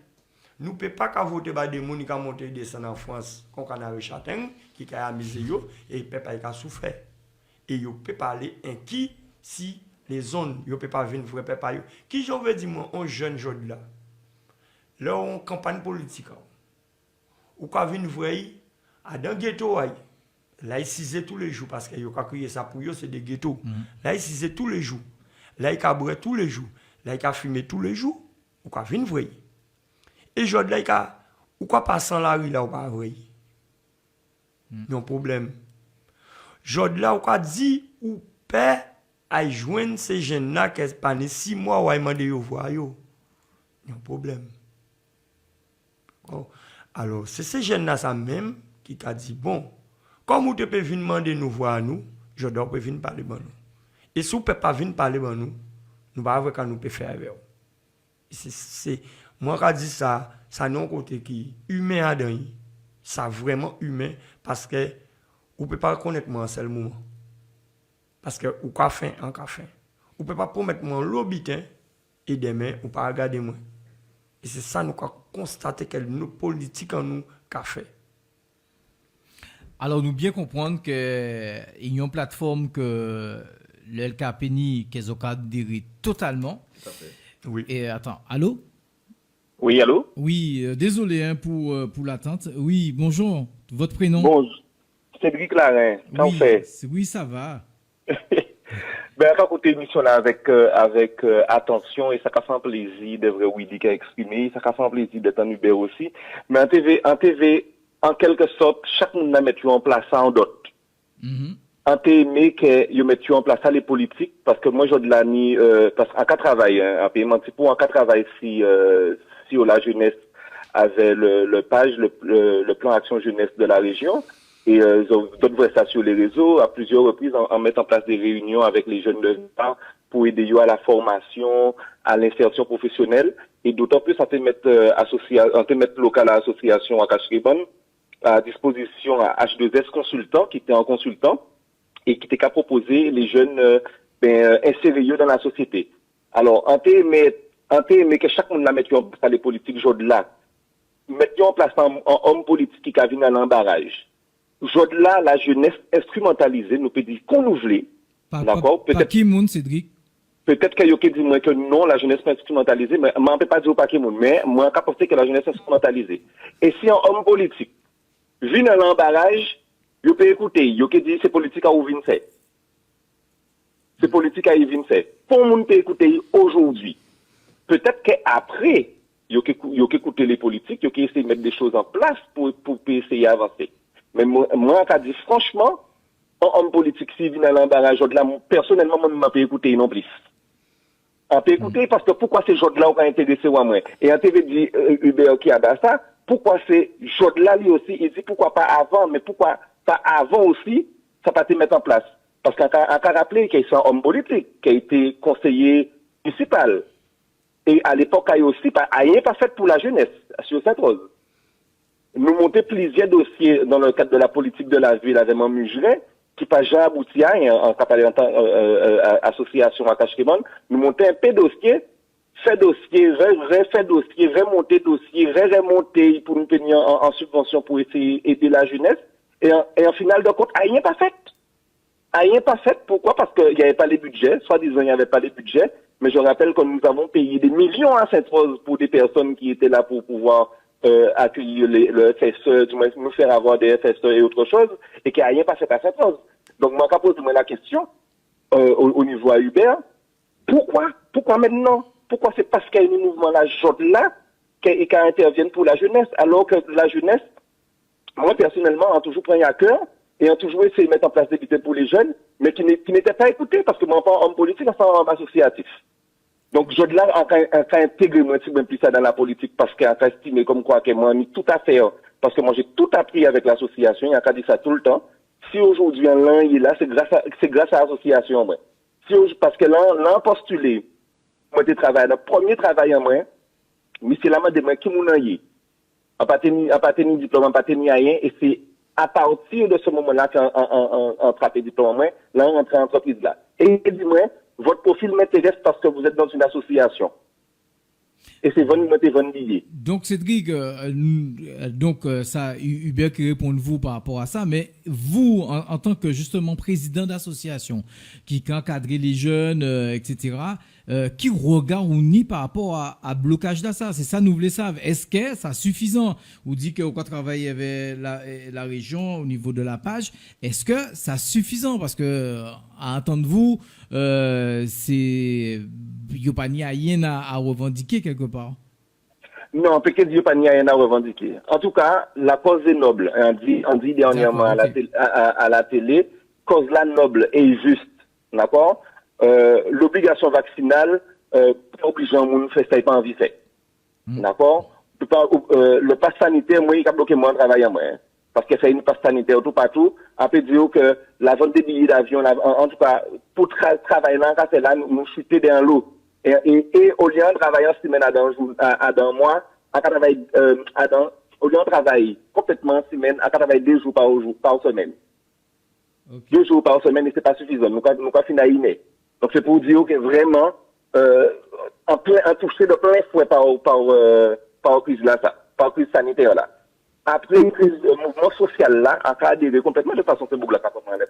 Nous ne pouvons pas voter par des gens qui ont monté et descendu en France, comme Canary Châtain, qui ont amusé et ils ne peuvent pas souffrir. Et ils ne peuvent pas aller inquiets si les zones, ils ne peuvent pas venir vrai pas. Qui j'en veux dire, moi, un jeune jeune là, là, en campagne politique, ou quand vient vrai, à dans le ghetto, là, ils cisent tous les jours, parce qu'ils ont crié ça pour eux, c'est des ghettos. Là, ils cisent tous les jours. Là, ils ont tous les jours. Là, ils ont fumé tous les jours. Ou quoi vient vrai. Et je dis là, ou quoi passer dans la rue là ou pas vrai. Non problème. Je dis là, ou quoi dit ou père à joindre ces jeunes là qui pas 6 mois ou à demander yo voir yo. Non problème. Alors, c'est ces jeunes là ça même qui a dit bon, comme vous pouvez venir demander nous voir nous, je dois venir parler avec nous. Et si vous ne pouvez pas venir parler avec nous, nous va voir quand nous pouvons faire avec vous. C'est moi qui dis ça, ça non côté qui humain à dedans, ça vraiment humain parce que vous peut pas connaître moi en seul moment. Parce que ou qu'a faim en qu'a faim. Vous peut pas promettre moi l'obitin et demain ou pas regarder moi. Et c'est ça nous constater que nos politiques en nous qu'a fait. Alors nous bien comprendre que il y a une plateforme que le LKPNI qu'ils ont adhéré totalement. Tout à fait. Oui. Et attends, allô? Oui, allô? Oui, désolé pour l'attente. Oui, bonjour. Votre prénom? Bon, Cédric Larin, comment oui, fait? Oui, ça va. Ben, on a écouté l'émission là avec attention et ça a fait un plaisir de vrai Willy qui a exprimé, ça a fait un plaisir d'être en Uber aussi. Mais en TV, en quelque sorte, chaque monde a mis en place ça en dot. En TV, que yo mettu en place ça les politiques parce que moi je de l'année parce qu'en cas travail en paiement pour en cas travail si la jeunesse avait le page le plan action jeunesse de la région et ils ont d'autres ça sur les réseaux à plusieurs reprises en mettant en place des réunions avec les jeunes de l'État pour aider eux à la formation, à l'insertion professionnelle et d'autant plus ça peut mettre local à l'association à Cacheriban à disposition à H2S consultant qui était en consultant et qui était qu'à proposer les jeunes insérer dans la société. Alors, en mais que chaque monde la mette en place les politiques là. Mettre en place un homme politique qui a vu dans l'embarrage. Là, la jeunesse instrumentalisée, nous peut dire qu'on nous voulait. D'accord? Peut-être qui monde, Cédric? Peut-être qu'il y a qui dit moi que non, la jeunesse pas instrumentalisée, mais on ne peut pas dire pas qui monde, mais moi, je pense que la jeunesse est instrumentalisée. Et si un homme politique vient dans l'embarrage, il peut écouter, il peut dire c'est politique à où vient faire. C'est politique à où vient faire. Pour le monde peut écouter aujourd'hui. Peut-être qu'après, il peut écouter les politiques, il peut essayer de mettre des choses en place pour essayer d'avancer. Mais moi, je dis franchement, un homme politique, s'il vient dans l'embarrage, personnellement, moi, je ne peux écouter non plus. On peut écouter parce que pourquoi ces gens-là ont intéressé à moi. Et en TV dit Hubert qui a ça, pourquoi ces gens-là lui aussi, il dit pourquoi pas avant, mais pourquoi pas avant aussi, ça peut te mettre en place. Parce qu'on a rappelé qu'il est un homme politique, qui a été conseiller municipal. Et à l'époque, il y a aussi rien pas fait pour la jeunesse, sur Sainte-Rose. Nous montons plusieurs dossiers dans le cadre de la politique de la ville avec mon musulman, qui n'a jamais abouti à rien en association à Cacheriban. Nous montons un peu de dossiers fait dossier, refait dossier, remonter dossier, remonter pour nous tenir en subvention pour essayer d'aider la jeunesse. Et en final de compte, rien pas fait. Rien pas fait. Pourquoi? Parce qu'il n'y avait pas les budgets. Soi-disant, il n'y avait pas les budgets. Mais je rappelle que nous avons payé des millions à Sainte-Rose pour des personnes qui étaient là pour pouvoir accueillir le FSE, du moins nous faire avoir des FSE et autre chose, et qu'il n'y a rien pas fait à Sainte-Rose. Donc, moi, quand pose-moi la question, au niveau à Hubert, pourquoi maintenant? Pourquoi c'est parce qu'il y a un mouvement là, là, qui interviennent pour la jeunesse, alors que la jeunesse, moi, personnellement, a toujours pris à cœur, et ont toujours essayé de mettre en place des budgets pour les jeunes, mais qui n'étaient pas écoutés, parce que moi, pas homme politique, enfin, homme associatif. Donc, je là, en intégré, moi, si plus ça dans la politique, parce qu'il a estimé comme quoi que moi, mis tout à faire, parce que moi, j'ai tout appris avec l'association, il a dit ça tout le temps. Si aujourd'hui, l'un est là, c'est grâce à l'association, moi. Parce que l'un postulé, moi, j'ai travaillé, le premier travail en moi, mais c'est là, moi, de moi, qui m'en y a pas tenu diplôme, a pas tenu rien, et c'est à partir de ce moment-là qu'en traité diplôme, moi, là, on rentre en entreprise là. Et dis-moi, votre profil m'intéresse parce que vous êtes dans une association. Et c'est votre billet. Donc, Cédric, ça, Hubert qui répond de vous par rapport à ça, mais vous, en tant que justement président d'association, qui encadre les jeunes, etc., qui regarde ou nie par rapport à blocage de ça? C'est ça, nous voulons savoir. Est-ce que c'est suffisant? Vous dites qu'on va travailler avec la région au niveau de la page. Est-ce que c'est suffisant? Parce que, à entendre vous, il n'y a pas rien à revendiquer quelque part. Non, peut-être qu'il n'y a pas rien à revendiquer. En tout cas, la cause est noble. On dit dernièrement à la télé, cause la noble et juste. D'accord? L'obligation vaccinale, obligeant moun faire ça, pas envie fait. D'accord? Le pass sanitaire, moi, il a bloqué moi, travail à moi. Parce que c'est une passe sanitaire tout partout. Après, dire que la vente des billets d'avion, en tout cas, pour travailler là, quand c'est là, nous chuter dans l'eau. Et au lieu de travailler en semaine à dans mois, au lieu de travailler complètement en semaine, à travailler 2 jours par semaine. Okay. 2 jours par semaine, et c'est pas suffisant. Nous pas finir. Donc, c'est pour dire que vraiment, en touché de plein fouet par crise là, par crise sanitaire là. Après une crise, mouvement social là, a adhéré complètement de façon, c'est beaucoup là,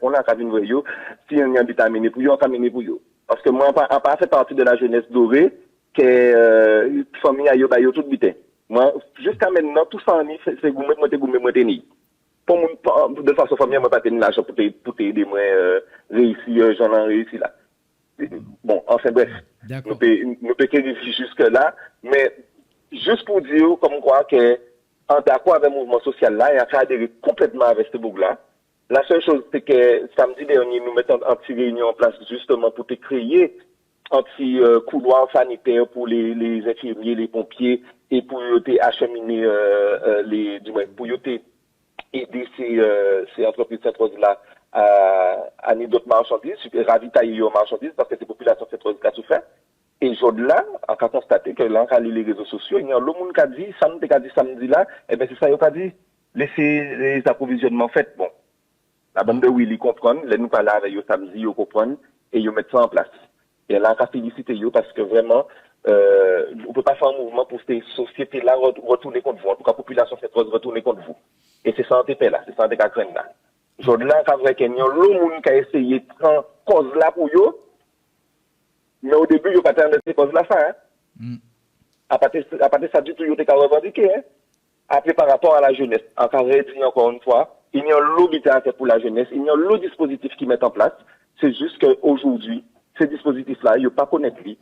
on a venir voir yo, si on y a amené pour yo, on a amené pour yo. Parce que moi, on pas fait partie de la jeunesse dorée, que, famille a yo, bah, yo tout bitin. Moi, jusqu'à maintenant, tout ça, c'est goumé, moi, tenir. De façon, famille, moi, pas tenir l'argent pour t'aider, moi, réussir, j'en ai réussi là. Bon, enfin, bref. Nous peut qualifier jusque là, mais, juste pour dire, comme quoi, que, en d'accord avec le mouvement social là, et a adhéré complètement avec ce bouc-là. La seule chose, c'est que samedi dernier, nous mettons un petit réunion en place justement pour te créer un petit couloir sanitaire pour les infirmiers, les pompiers, et pour te acheminer pour te aider ces entreprises Sainte-Rose-là à amener d'autres marchandises, ravitailler aux marchandises, parce que c'est la population Sainte-Rose qui a souffert. Et aujourd'hui-là, on a constaté que là, on a les réseaux sociaux, il y a l'homme qui a dit, ça nous a dit samedi là, eh bien, c'est ça, il a dit, laissez les approvisionnements faits. Bon. La bande de Willy comprennent, là, nous parlons avec eux samedi, ils comprennent, et ils mettent ça en place. Et là, on a félicité eux parce que vraiment, on peut pas faire un mouvement pour ces sociétés-là retourner contre vous. En tout cas, la population fait retourner contre vous. Et c'est ça, on paix là, c'est ça, on crainte là. Aujourd'hui-là, on a qu'il y a l'homme qui a essayé de prendre cause là pour eux, mais au début, il n'y a pas de ces causes-là, ça, hein. À partir de ça, du tout, il y a des revendiqués, hein. Après, par rapport à la jeunesse, encore réduit encore une fois, il y a l'obligation pour la jeunesse, il y a le dispositif qui met en place. C'est juste qu'aujourd'hui, ces dispositifs-là, il n'y a pas connecté lui.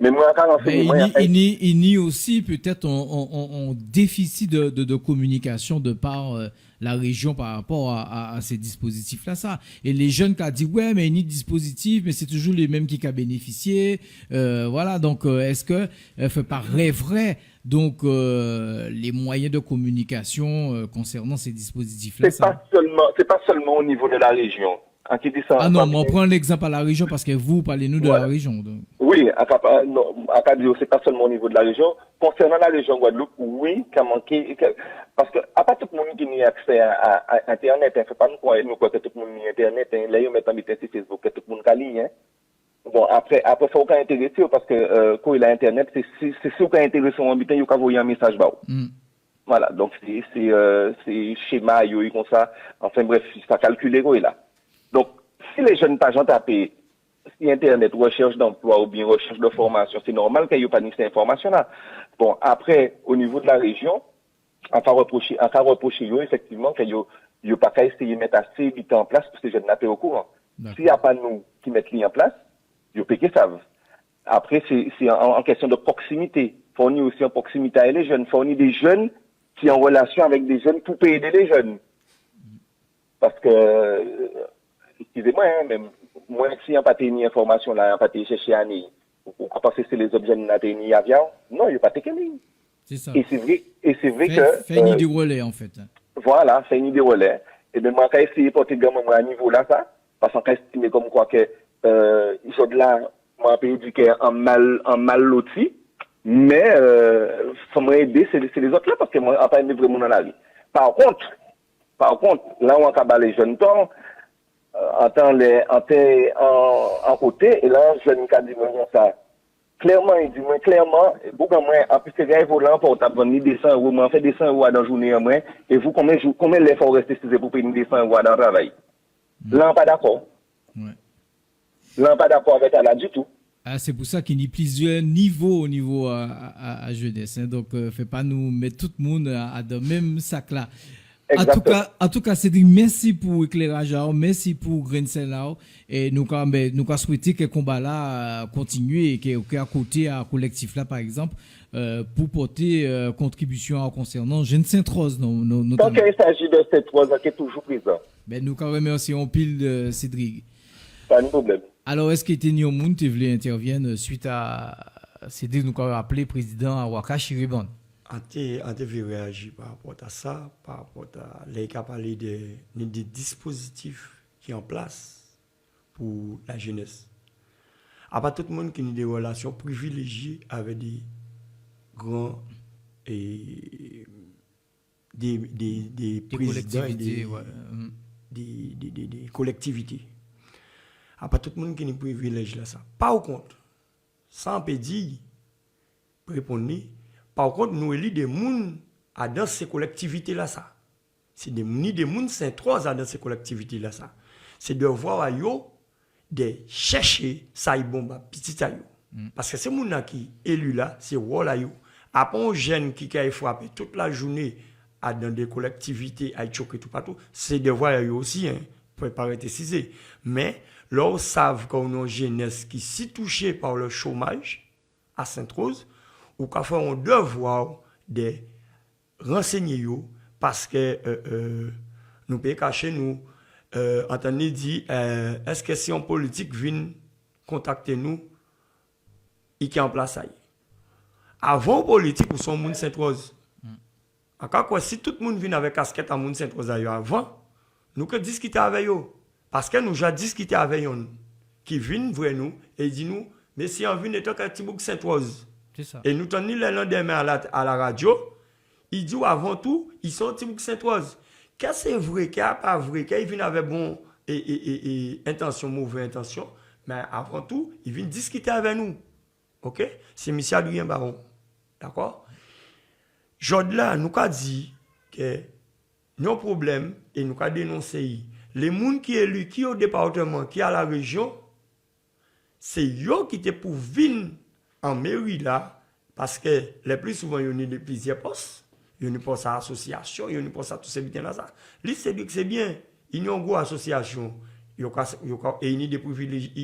Mais moi, quand on fait il y a aussi peut-être un déficit de communication de par la région par rapport à ces dispositifs-là. Ça. Et les jeunes qui ont dit, ouais, mais il y a dispositif, mais c'est toujours les mêmes qui ont bénéficié. Voilà, donc est-ce que fait pas vrai donc les moyens de communication concernant ces dispositifs-là? C'est pas seulement au niveau de la région. Non, mais on prend l'exemple à la région parce que vous, parlez-nous de la région. Donc. Oui, c'est pas seulement au niveau de la région. Concernant la région Guadeloupe, oui, qu'à manqué, parce que, à part tout le monde qui n'a accès à Internet, hein, faut pas nous croire que tout le monde n'a Internet, hein, là, ils mettent en sur Facebook, que tout le monde a ligne, hein. Bon, après, faut qu'on intéresse parce que, quand il a Internet, c'est sûr qu'on intéresse en habitant, il faut envoyer un message bas. Voilà. Donc, c'est schéma, comme ça. Enfin, bref, ça calculé, là. Donc, si les jeunes pas tapent, si Internet, recherche d'emploi ou bien recherche de formation, c'est normal qu'il n'y ait pas de ces informations-là. Bon, après, au niveau de la région, on va reprocher, effectivement, qu'il n'y a pas qu'à essayer de mettre assez vite en place pour que ces jeunes n'aient au courant. S'il n'y a pas nous qui mettons en place, ils ne savent. Après, c'est en question de proximité. Fournir aussi en proximité avec les jeunes. Fournir des jeunes qui sont en relation avec des jeunes pour aider les jeunes. Parce que, excusez-moi, même, moi, si on n'a pas tenu information là, on n'a pas cherché à ni, ou parce que c'est les objets de la tenu avion, non, il n'y a pas tenu. C'est ça. Et c'est vrai que. Fait une idée relais, en fait. Voilà, fait une idée relais. Et bien, moi, quand essayer de porter gamin à niveau là, ça, parce qu'on estime comme quoi que, ils là, moi, pays éduqué en mal loti, mais, faut m'aider, c'est les autres là, parce que moi, on n'a pas aimé vraiment dans la vie. Par contre, là où on a les jeunes temps, en côté, et là, je ne dis pas ça. Clairement, il dit, moi, clairement, beaucoup moins, en plus, c'est vrai, volant pour t'abonner des 100 euros, mais on fait des 100 euros dans la journée en moins, et vous, combien l'effort reste pour payer des 100 euros dans le travail? Là, on pas d'accord. Ouais. Là, on pas d'accord avec ça, là, du tout. Ah, c'est pour ça qu'il y a plusieurs niveaux au niveau à jeunesse. Hein. Donc, fait pas nous mettre tout le monde à dans le même sac là. En tout cas, Cédric, merci pour l'éclairage, merci pour Grainsel là, et nous avons souhaité que le combat là continue et qu'à côté à collectif là par exemple pour porter contribution concernant Jeune Sainte-Rose notamment. Tant qu'il s'agit de Sainte-Rose qui est toujours présent. Ben nous quand même merci en pile Cédric. Pas de problème. Alors est-ce que Tenio Moun tu voulais intervenir suite à Cédric nous avons appelé président à Ouaka Chiribon? On devait réagir par rapport à ça, par rapport à les parler des dispositifs qui sont en place pour la jeunesse. À part tout le monde qui a des relations privilégiées avec des grands et des présidents et des collectivités. À part tout le monde qui a des privilèges là ça. Par contre, sans pédir, pour répondre. Par contre, nous élisons des gens dans ces collectivités-là. C'est des gens Sainte-Rose dans ces collectivités-là. C'est de voir de chercher ça y bon petit ayo. Parce que ces gens qui élus là, c'est voilà yo. Après un jeune qui a frappé toute la journée dans des collectivités à choquer tout partout, c'est de voir yo aussi pour pas préciser. Mais là, ils savent qu'on a une jeunesse qui s'est touchée par le chômage à Sainte-Rose, ou qu'à faire un devoir de renseigner parce que nous pouvons cacher nous entendre dire est-ce que si un politique vient contacter nous il est en place ça avant politique ou son monde Sainte-Rose encore quoi si tout le monde vient avec casquette en monde Sainte-Rose avant nous que discuter avec eux parce que nous déjà discuté avec eux qui viennent voir nous et dit nous mais si on vient étant qu'à Tibouk Sainte-Rose. Et nous tenons le lendemain à la radio, il dit avant tout, ils sont Tibouk Sainte-Rose. Qu'est-ce que c'est vrai, qu'est-ce pas vrai, qu'ils viennent avec bon intention, mauvaise intention, mais avant tout, ils viennent discuter avec nous. Ok? C'est M. Adrien Baron. D'accord? Jod là, nous avons dit que nos problèmes, et nous avons dénoncé, les gens qui sont élus, qui au département, qui à la région, c'est eux qui étaient pour venir en mairie là, parce que le plus souvent, il y a plusieurs postes. Il y a postes à l'association, il y a postes à tous ces biens là. C'est bien. Il y a une grosse association. Il y a des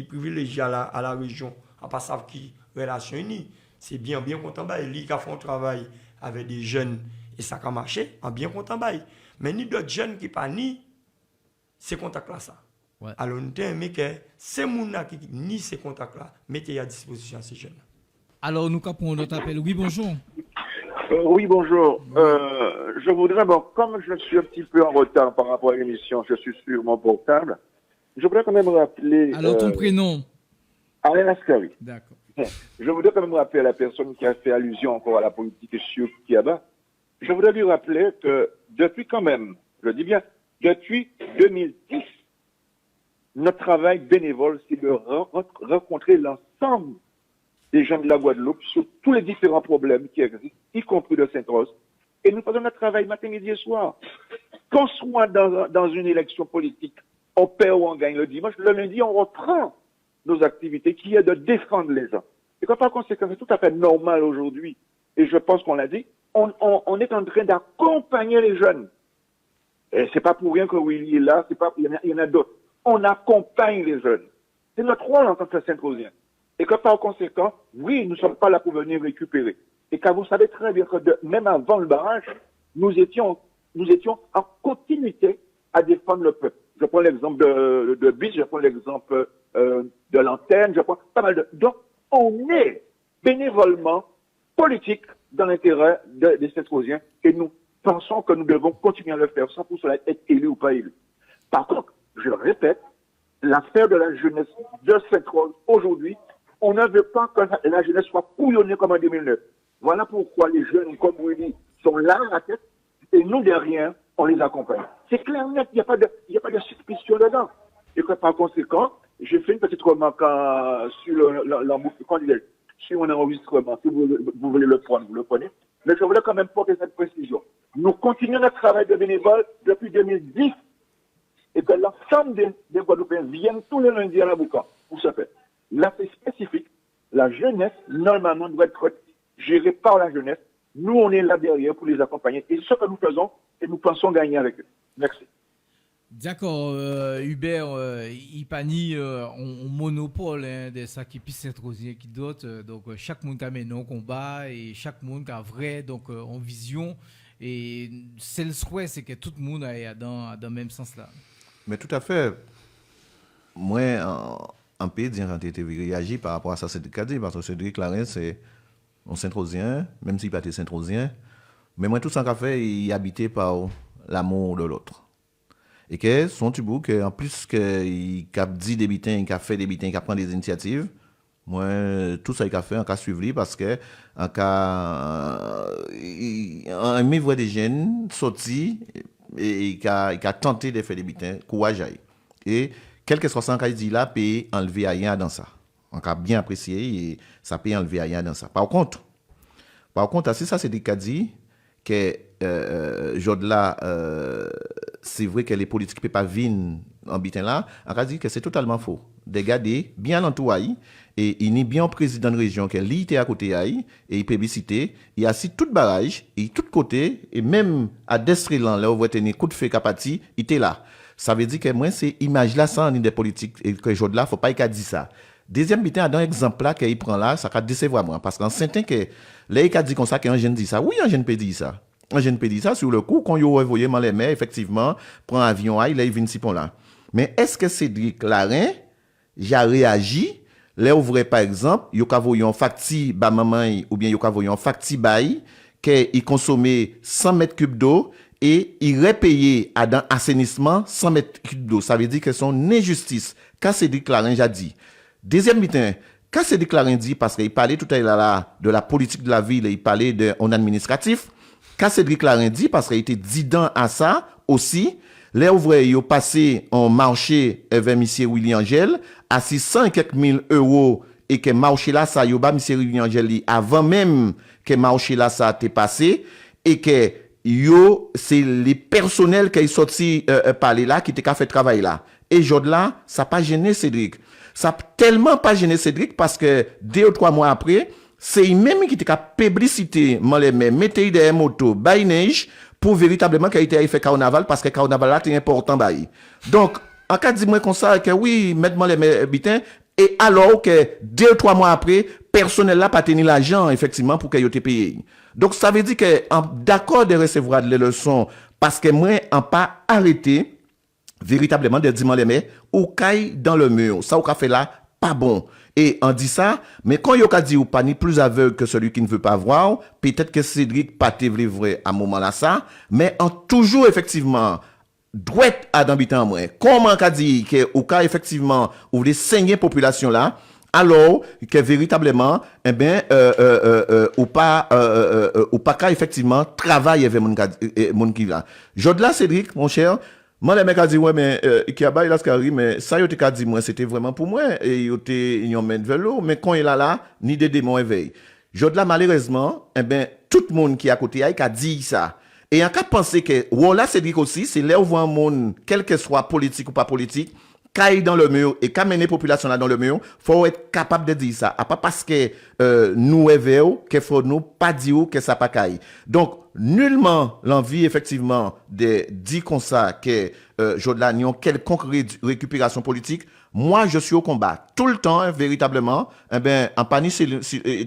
privilégiés à la région. À part ça, qui relation unie. C'est bien content. Ils font un travail avec des jeunes et ça a marché, en bien content. Mais ni d'autres jeunes qui pas ni ces contacts là ça. Ouais. Alors nous aimons que ces gens qui ni ces contacts là mettez à disposition ces jeunes. Alors, nous capons notre appel. Oui, bonjour. Oui, bonjour. Je voudrais, comme je suis un petit peu en retard par rapport à l'émission, je suis sur mon portable, je voudrais quand même rappeler... Alors, ton prénom? Alain Ascari. D'accord. Je voudrais quand même rappeler à la personne qui a fait allusion encore à la politique sur Kiaba, je voudrais lui rappeler que depuis quand même, je dis bien, depuis 2010, notre travail bénévole, c'est de rencontrer l'ensemble des gens de la Guadeloupe sur tous les différents problèmes qui existent, y compris de Sainte-Rose. Et nous faisons notre travail matin, midi et soir. Qu'on soit dans une élection politique, on perd ou on gagne le dimanche, le lundi, on reprend nos activités qui est de défendre les gens. Et par conséquent, c'est tout à fait normal aujourd'hui. Et je pense qu'on l'a dit, on est en train d'accompagner les jeunes. Et c'est pas pour rien que Willy est là, il y en a d'autres. On accompagne les jeunes. C'est notre rôle en tant que Saint-Rosien. Et que par conséquent, oui, nous ne sommes pas là pour venir récupérer. Et car vous savez très bien que même avant le barrage, nous étions en continuité à défendre le peuple. Je prends l'exemple de BIS, je prends l'exemple de l'antenne, je prends pas mal de... Donc, on est bénévolement politique dans l'intérêt des Saint-Rosiens et nous pensons que nous devons continuer à le faire sans pour cela être élus ou pas élus. Par contre, je le répète, l'affaire de la jeunesse de Sainte-Rose aujourd'hui, on ne veut pas que la jeunesse soit couillonnée comme en 2009. Voilà pourquoi les jeunes comme Willy sont là à la tête et nous derrière, on les accompagne. C'est clair net, il n'y a pas de suspicion dedans. Et que par conséquent, j'ai fait une petite remarque sur mon enregistrement. Si vous voulez le prendre, vous le prenez. Mais je voulais quand même porter cette précision. Nous continuons notre travail de bénévole depuis 2010 et que l'ensemble des Guadeloupéens viennent tous les lundis à la Boucan pour ce faire. Là, c'est spécifique. La jeunesse, normalement, doit être gérée par la jeunesse. Nous, on est là derrière pour les accompagner. Et ce que nous faisons, et nous pensons gagner avec eux. Merci. D'accord, Hubert, Ipani, on monopole de ça qui puisse être aussi qui d'autres. Donc, chaque monde a mené un combat et chaque monde a vrai, donc, en vision. Et c'est le souhait, c'est que tout le monde aille dans le même sens là. Mais tout à fait. Moi, en pays, j'ai réagi par rapport à ça, Cédric a dit, parce que Cédric Larin, c'est un Saint-Rosien, même s'il n'est pas Saint-Rosien. Mais moi, tout ça qu'a fait, il est habité par l'amour de l'autre. Et que son tubou, en plus qu'il a dit des bitins, il a fait des bitins, il a pris des initiatives, moi, tout ça, il a fait, on a suivi parce que, on a mis voir des jeunes sortis et il a tenté de faire des bitins, courage. Et, quel que soit ça, qu'il dit là, peut enlever rien dans ça. On a bien apprécié et ça peut enlever rien dans ça. Par contre, si ça, c'est des cas dit que, Jodla, c'est vrai que les politiques ne peuvent pas venir en bitin là, on a dit que c'est totalement faux. Regarder bien l'entourage et il est bien président de région qui est à côté et il peut citer, il a assis tout barrage et tout côté et même à Destrelan là où vous tenir coup de feu capati, il était là. Ça veut dire que moi c'est image là sans des politiques et que Jodla faut pas qu'il dit ça. Deuxième bitin dans exemple là qu'il prend là, ça va décevoir moi parce qu'en certain que là il a dit comme ça qu'un jeune dit ça. Oui, un jeune peut dire ça. Un jeune peut dire ça sur le coup quand il envoyé dans les mers effectivement prend avion là, il est venu si pont là. Mais est-ce que Cédric Larin j'ai réagi là ouvrait par exemple, il a envoyé un facti ba maman ou bien il a envoyé un facti bail qu'il consommait 100 mètres cubes d'eau et il repayé à dans assainissement 100 mètres cubes d'eau. Ça veut dire que son injustice qu'a Cédric Larin j'ai dit. Deuxième bitin, qu'a Cédric Larin dit parce qu'il parlait tout à l'heure là de la politique de la ville et il parlait de en administratif. Qu'a Cédric Larin dit parce qu'il était dissident à ça aussi. Les ouvriers ont passé en marché avec M. Willy Angel à 600 et quelques mille euros et que marché là ça yo ba M. Willy Angel avant même que marché là ça t'est passé et que yo c'est les personnels qui sont sortis parler là qui t'ai fait travail là et jod là ça pas gêné Cédric. Ça tellement pas gêné Cédric parce que 2 ou 3 mois après c'est même qui t'a publicité dans les mêmes mettez des motos bay neige pour véritablement qu'il ait fait carnaval parce que carnaval là c'est important bail. Donc en cas dit moi comme ça que oui mettre les bitins et alors que 2 ou 3 mois après personnel là pas tenir l'argent effectivement pour qu'il ait payé. Donc ça veut dire que d'accord de recevoir les leçons parce que moi en pas arrêté véritablement de dire les mais ou caille dans le mur ça ou qu'a fait là pas bon. Et on dit ça, mais quand il a dit ou pas ni plus aveugle que celui qui ne veut pas voir, peut-être que Cédric pas te vrai à moment là ça, mais en toujours effectivement droite à d'habitant moins. Comment qu'a dit que ou cas effectivement ou les saigner population là, alors que véritablement ou pas qu'à effectivement travailler avec mon qui là. Jodla Cédric mon cher, Moi, les mecs a dit, ouais, mais, Kiaba, il a ce carré, mais ça, il a dit, moi, c'était vraiment pour moi, et ils ont mis vers l'eau, mais quand il a là, ni des démons éveillent. Jodla, malheureusement, eh ben, tout le monde qui est à côté, il a dit ça. Et en cas de penser que, voilà, c'est dit aussi, c'est là où on voit un monde, quel que soit politique ou pas politique, caille dans le mur et qu'a mené la population là dans le mur, faut être capable de dire ça. À pas parce que nous éveillons, qu'il faut nous pas dire que ça pas caille. Donc, nullement l'envie, effectivement, de dire comme ça que Jodla n'y a quelconque récupération politique. Moi, je suis au combat. Tout le temps, véritablement, eh ben, en panique,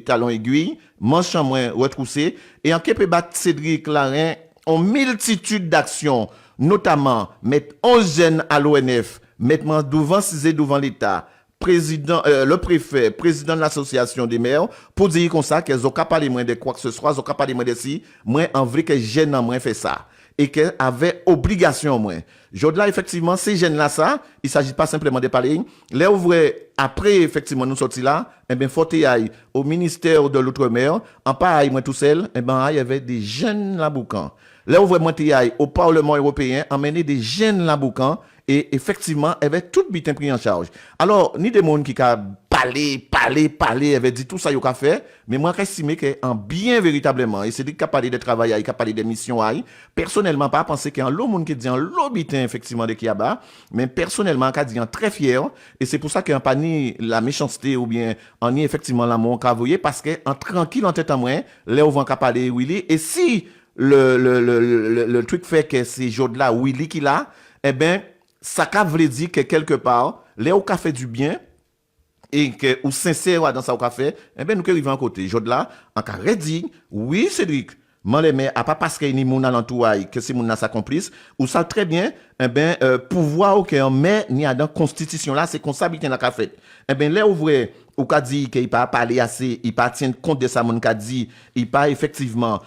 talon aiguille, manche en moins retroussé, et en quelque battre Cédric Larin, en multitude d'actions, notamment, mettre 11 jeunes à l'ONF, mettre devant l'État, président, le préfet, président de l'association des maires, pour dire comme ça qu'elles ont pas parlé moins de quoi que ce soit, elles ont pas parlé moins de si, moi, en vrai que jeunes en moins fait ça. Et qu'elle avait obligation au moins. Jodla, effectivement, ces jeunes-là, ça, il s'agit pas simplement de parler. Les ouvriers, après, effectivement, nous sortis là, eh bien, faut y aller au ministère de l'Outre-mer, en pareil, moi tout seul, eh ben, il y avait des jeunes là-boucan. Les ouvriers, moi, y aller au Parlement européen, emmener des jeunes là-boucan, et effectivement, elle avait tout bien pris en charge. Alors, ni des monde qui a parlé, avait dit tout ça, il a fait, mais moi, j'estime qu'en bien véritablement, et c'est dit qu'il a parlé de travail, il a parlé de mission, personnellement, pas penser qu'il y a un lot monde qui dit un lot bitin, effectivement, de Kiaba, mais personnellement, qui a dit un très fier, et c'est pour ça qu'il n'y a pas ni la méchanceté, ou bien, en ni effectivement l'amour qu'a voyé, parce que, en tranquille, en tête à moi, là, on va parler Willy, et si le truc fait que c'est Jodla Willy qui l'a, eh ben, ça veut dire que quelque part, les au fait du bien, et que, ou sincère dans ça au café, eh ben, nous qui arrivons à côté. Jodla, en cas redit, oui, Cédric, moi, les mais, à pas parce qu'il y a une alentour, que c'est mon sa complice, ou ça très bien, eh ben, pouvoir, ok, mais, ni à dans constitution là, c'est qu'on s'habite dans la café. Eh ben, là, ouvrez, ou qu'a dit qu'il pas parlé assez, il pas tient compte de ça, mon qu'a dit, il pas effectivement,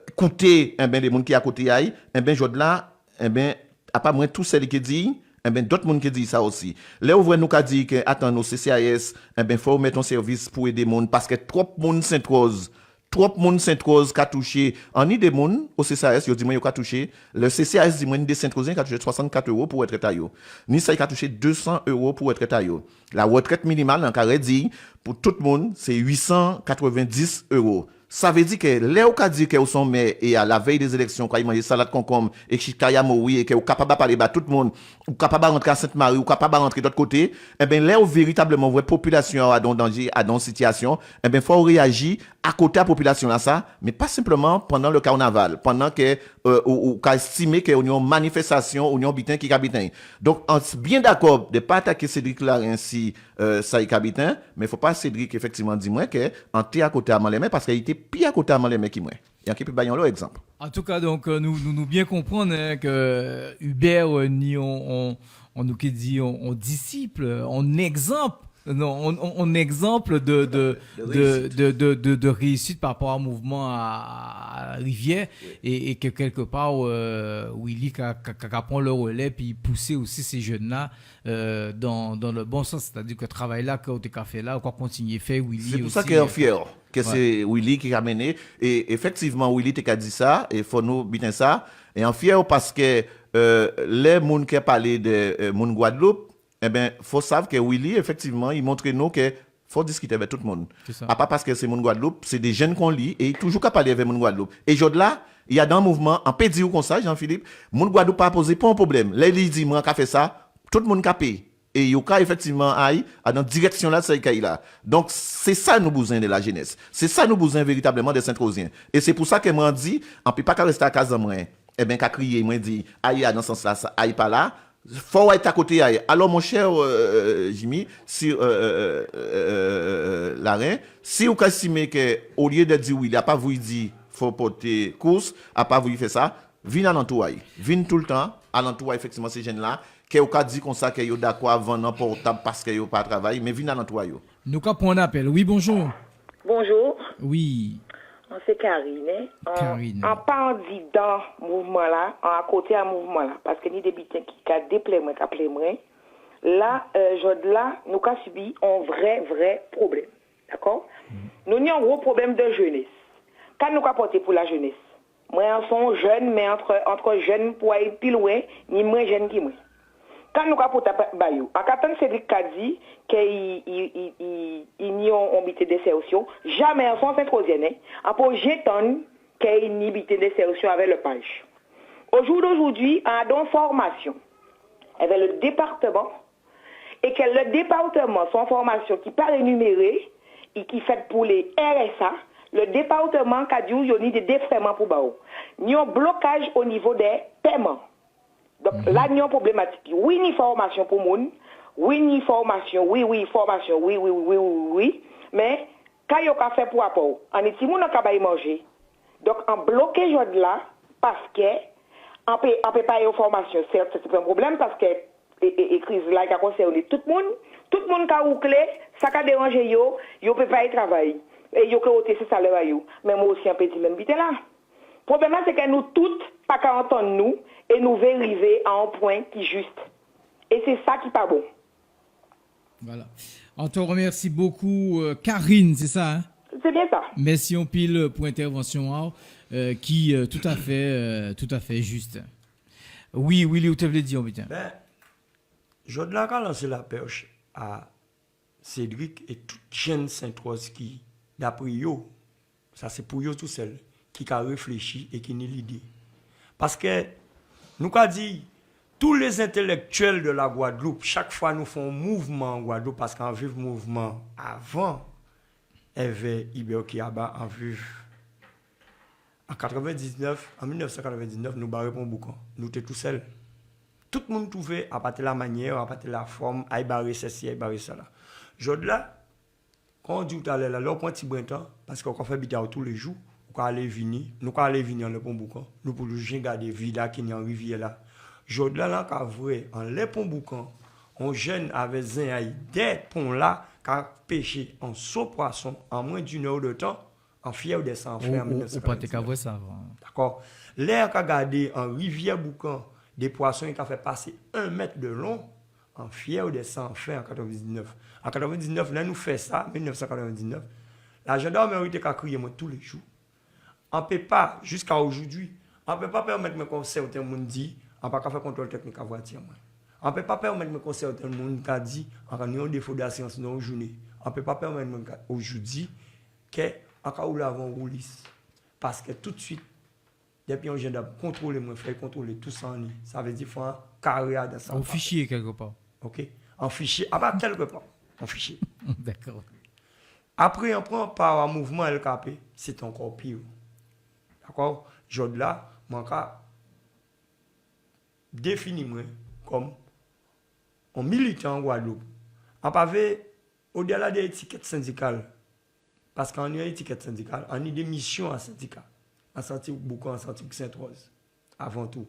écouter, eh ben, les gens qui à côté, eh ben, Jodla, eh ben, à pas moins tout ceux qui dit, eh ben d'autres monde qui dit ça aussi. Là où nous qu'a dit que attends nos CCAS, eh ben faut mettre un service pour aider monde parce que trop monde Sainte-Rose qu'a touché en des monde au CCAS, yo dit moi yo qu'a touché le CCAS dit moi des Sainte-Rose qu'a touché 64 € pour être taillot. Ni ça qu'a touché 200 € pour être taillot. La retraite minimale en carré dit pour tout le monde c'est 890 €. Ça veut dire que là où qu'a dit que sont mais et à la veille des élections quand il mange salade concombre et chikaya mouri et que ou capable parler ba tout le monde ou capable rentrer à Sainte-Marie ou capable rentrer d'autre côté eh ben là où véritablement vraie population a dans danger a dans situation eh ben faut réagir à côté de la population là ça mais pas simplement pendant le carnaval pendant que ou qu'a estimé que une manifestation union bitin qui habitant donc on bien d'accord de pas attaquer Cédric là ainsi ça y habitant mais faut pas Cédric effectivement dit moi que en té à côté à Malemé parce qu'il était pire à côté à Malemé qui moi il y a qui peut bailler l'autre exemple. En tout cas donc nous bien comprendre hein, que Hubert ni on nous qui dit on disciple on exemple. Non, on exemple de réussite par rapport à un mouvement à Rivière et que quelque part Willy qui prend le relais puis pousser aussi ces jeunes là dans le bon sens, c'est-à-dire que travail là que tu as fait là on continuer faire Willy. C'est pour ça qu'il est fier que c'est Willy qui a mené et effectivement Willy t'a dit ça et faut nous bien ça et en fier parce que les monde qui a parlé de mon Guadeloupe eh ben, faut savoir que Willy, effectivement, il montre nous que faut discuter avec tout le monde. À pas parce que c'est mon Guadeloupe, c'est des jeunes qu'on lit et toujours qu'à parler avec mon Guadeloupe. Et là, il y a dans le mouvement, en pédi ou comme ça, Jean-Philippe, mon Guadeloupe pas posé pas un problème. Là, il dit, moi, qu'a fait ça, tout le monde qu'a payé. Et il y a effectivement aille dans direction là, c'est là. Donc, c'est ça nous besoin de la jeunesse. C'est ça nous besoin véritablement des Saint-Rosiens. Et c'est pour ça que moi, dit, on peut pas rester à casa moi. Eh ben, qu'à crier, moi, dit, aille dans ce sens là, aille pas là. Faut être à côté. Alors, mon cher Jimmy, si Larin, si vous estimez que au lieu de dire oui, il n'a pas voulu dire faut porter course, n'a pas voulu faire ça, viens à l'entour. Viens tout le temps à l'entour, effectivement, ces jeunes-là, qui ont dit comme ça, qu'ils sont d'accord avant un portable parce qu'ils n'ont pas travaillé, mais viens à l'entour. Nous avons un appel. Oui, bonjour. Bonjour. Oui. C'est Karine. En pas dans mouvement là, à côté à mouvement là, parce que ni des bitins qui a déploiement, là, là, nous avons subi un vrai problème. D'accord? Nous avons un gros problème de jeunesse. Quand nous avons porté pour la jeunesse, Moi, en sont jeune, mais entre jeunes pour aller plus loin, ni moins jeune qui moi. Quand nous avons bayou, en quand Cédric a dit qu'il n'y a pas d'insertion, jamais en son troisième, en pour jeton qu'il n'y a pas d'insertion avec le page. Au jour d'aujourd'hui, on a donc formation avec le département, et que le département, son formation qui pas rémunérée, et qui fait pour les RSA, le département a dit qu'il y a des défraiements pour Bao. Il y a un blocage au niveau des paiements. Donc là, il y a une problématique. Oui, il y a une formation pour moun. Oui, il y a une formation. Oui, formation. Oui. Mais quand il y a fait pour rapport, on est si moun n'a pas manger. Donc, en bloqué jour là, parce que on peut pas y avoir formation. Certes, c'est un problème parce que et crise là qui a concerné tout le monde qui a ouclé, ça a dérangé yo peut pas y travailler. Et yo que ôter ce salaire yo. Mais moi aussi un petit même bité là. Le problème c'est que nous toutes pas qu'à entendre nous et nous arriver à un point qui est juste. Et c'est ça qui n'est pas bon. Voilà. On te remercie beaucoup, Karine, c'est ça, hein? C'est bien ça. Merci en pile pour l'intervention qui tout à fait juste. Oui, Willy, où tu veux dire, putain? Je dois lancer la perche à Cédric et toute jeune Sainte-Rose qui, d'après eux, ça c'est pour eux tout seul, qui a réfléchi et qui n'a l'idée. Parce que, nous avons dit, tous les intellectuels de la Guadeloupe, chaque fois nous faisons un mouvement en Guadeloupe, parce qu'en vivre mouvement avant, il y avait Ibeo Kiaba en vivre. En 1999, nous barrons pour boucan. Nous étions tout seuls. Tout le monde trouvait à partir de la manière, à partir de la forme, à barrer ceci, à barrer cela. Aujourd'hui, là, quand on dit tout à l'heure, là, on prend un petit brin de temps, parce qu'on fait vidéo tous les jours, nous allons venir en le pont boucan, nous pour regarder vida qui est en rivière là. Aujourd'hui, là, quand vrai, en le pont boucan, on jeune avec zin des ponts là, qui a pêché en saut poisson en moins d'une heure de temps, en fièvre des sans frères en 1999. D'accord. L'air qu'a gardé en rivière boucan, des poissons qui ont fait passer 1 mètre de long en fièvre des sans-fin en 1999. En 1999, là, nous faisons ça, en 1999. La gendarmerie a crié moi tous les jours. On ne peut pas, jusqu'à aujourd'hui, on ne peut pas permettre que certains gens disent on ne peut pas faire contrôle technique à voiture. On ne peut pas permettre que certains gens disent on a un défaut d'assurance dans une journée. On ne peut pas permettre aujourd'hui qu'on a eu avant roulis. Parce que tout de suite, depuis on vient de contrôler, contrôler tout ça, ça veut dire qu'il faut un carré dans ça. En fichier quelque part. Ok. En fichier, pas quelque part. En fichier. D'accord. Après, on prend par un mouvement LKP, c'est encore pire. D'accord? Aujourd'hui, là, mon cas définit moi comme un militant en Guadeloupe. On pavé au-delà des étiquettes syndicales. Parce qu'on a une étiquette syndicale, on a des missions à syndicat. En santé beaucoup en santé Sainte-Rose, avant tout.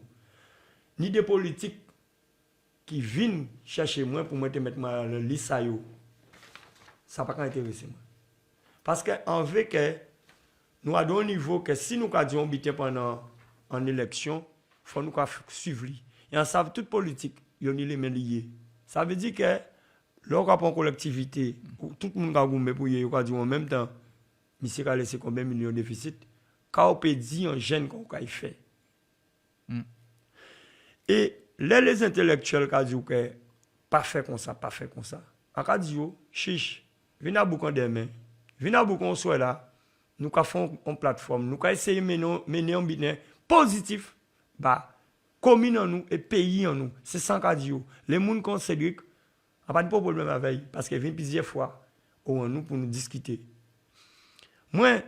Ni des politiques qui viennent chercher moi pour mettre le lisayo. Ça n'a pas intéressé moi. Parce qu'en fait que nous avons un niveau que si nous avons habité pendant une élection, il faut nous suivre. Et on sait toute politique, il y a les mains liées. Ça veut dire que lorsqu'on prend une collectivité, tout le monde a goûté pour y aller en même temps, monsieur a laissé combien de millions de déficit, quand on peut dire un jeune qu'on a fait. Et les intellectuels qui disent que pas fait comme ça, on a dit, chiche, venez à Boucan demain, venez à Boucan soit là, nous avons une plateforme, nous avons essayé de mener un business positif, commune en nous et pays en nous. C'est ça qu'on dit. Les gens comme Cédric n'ont pas de problème avec parce qu'ils viennent plusieurs fois au nous pour nous discuter. Moi,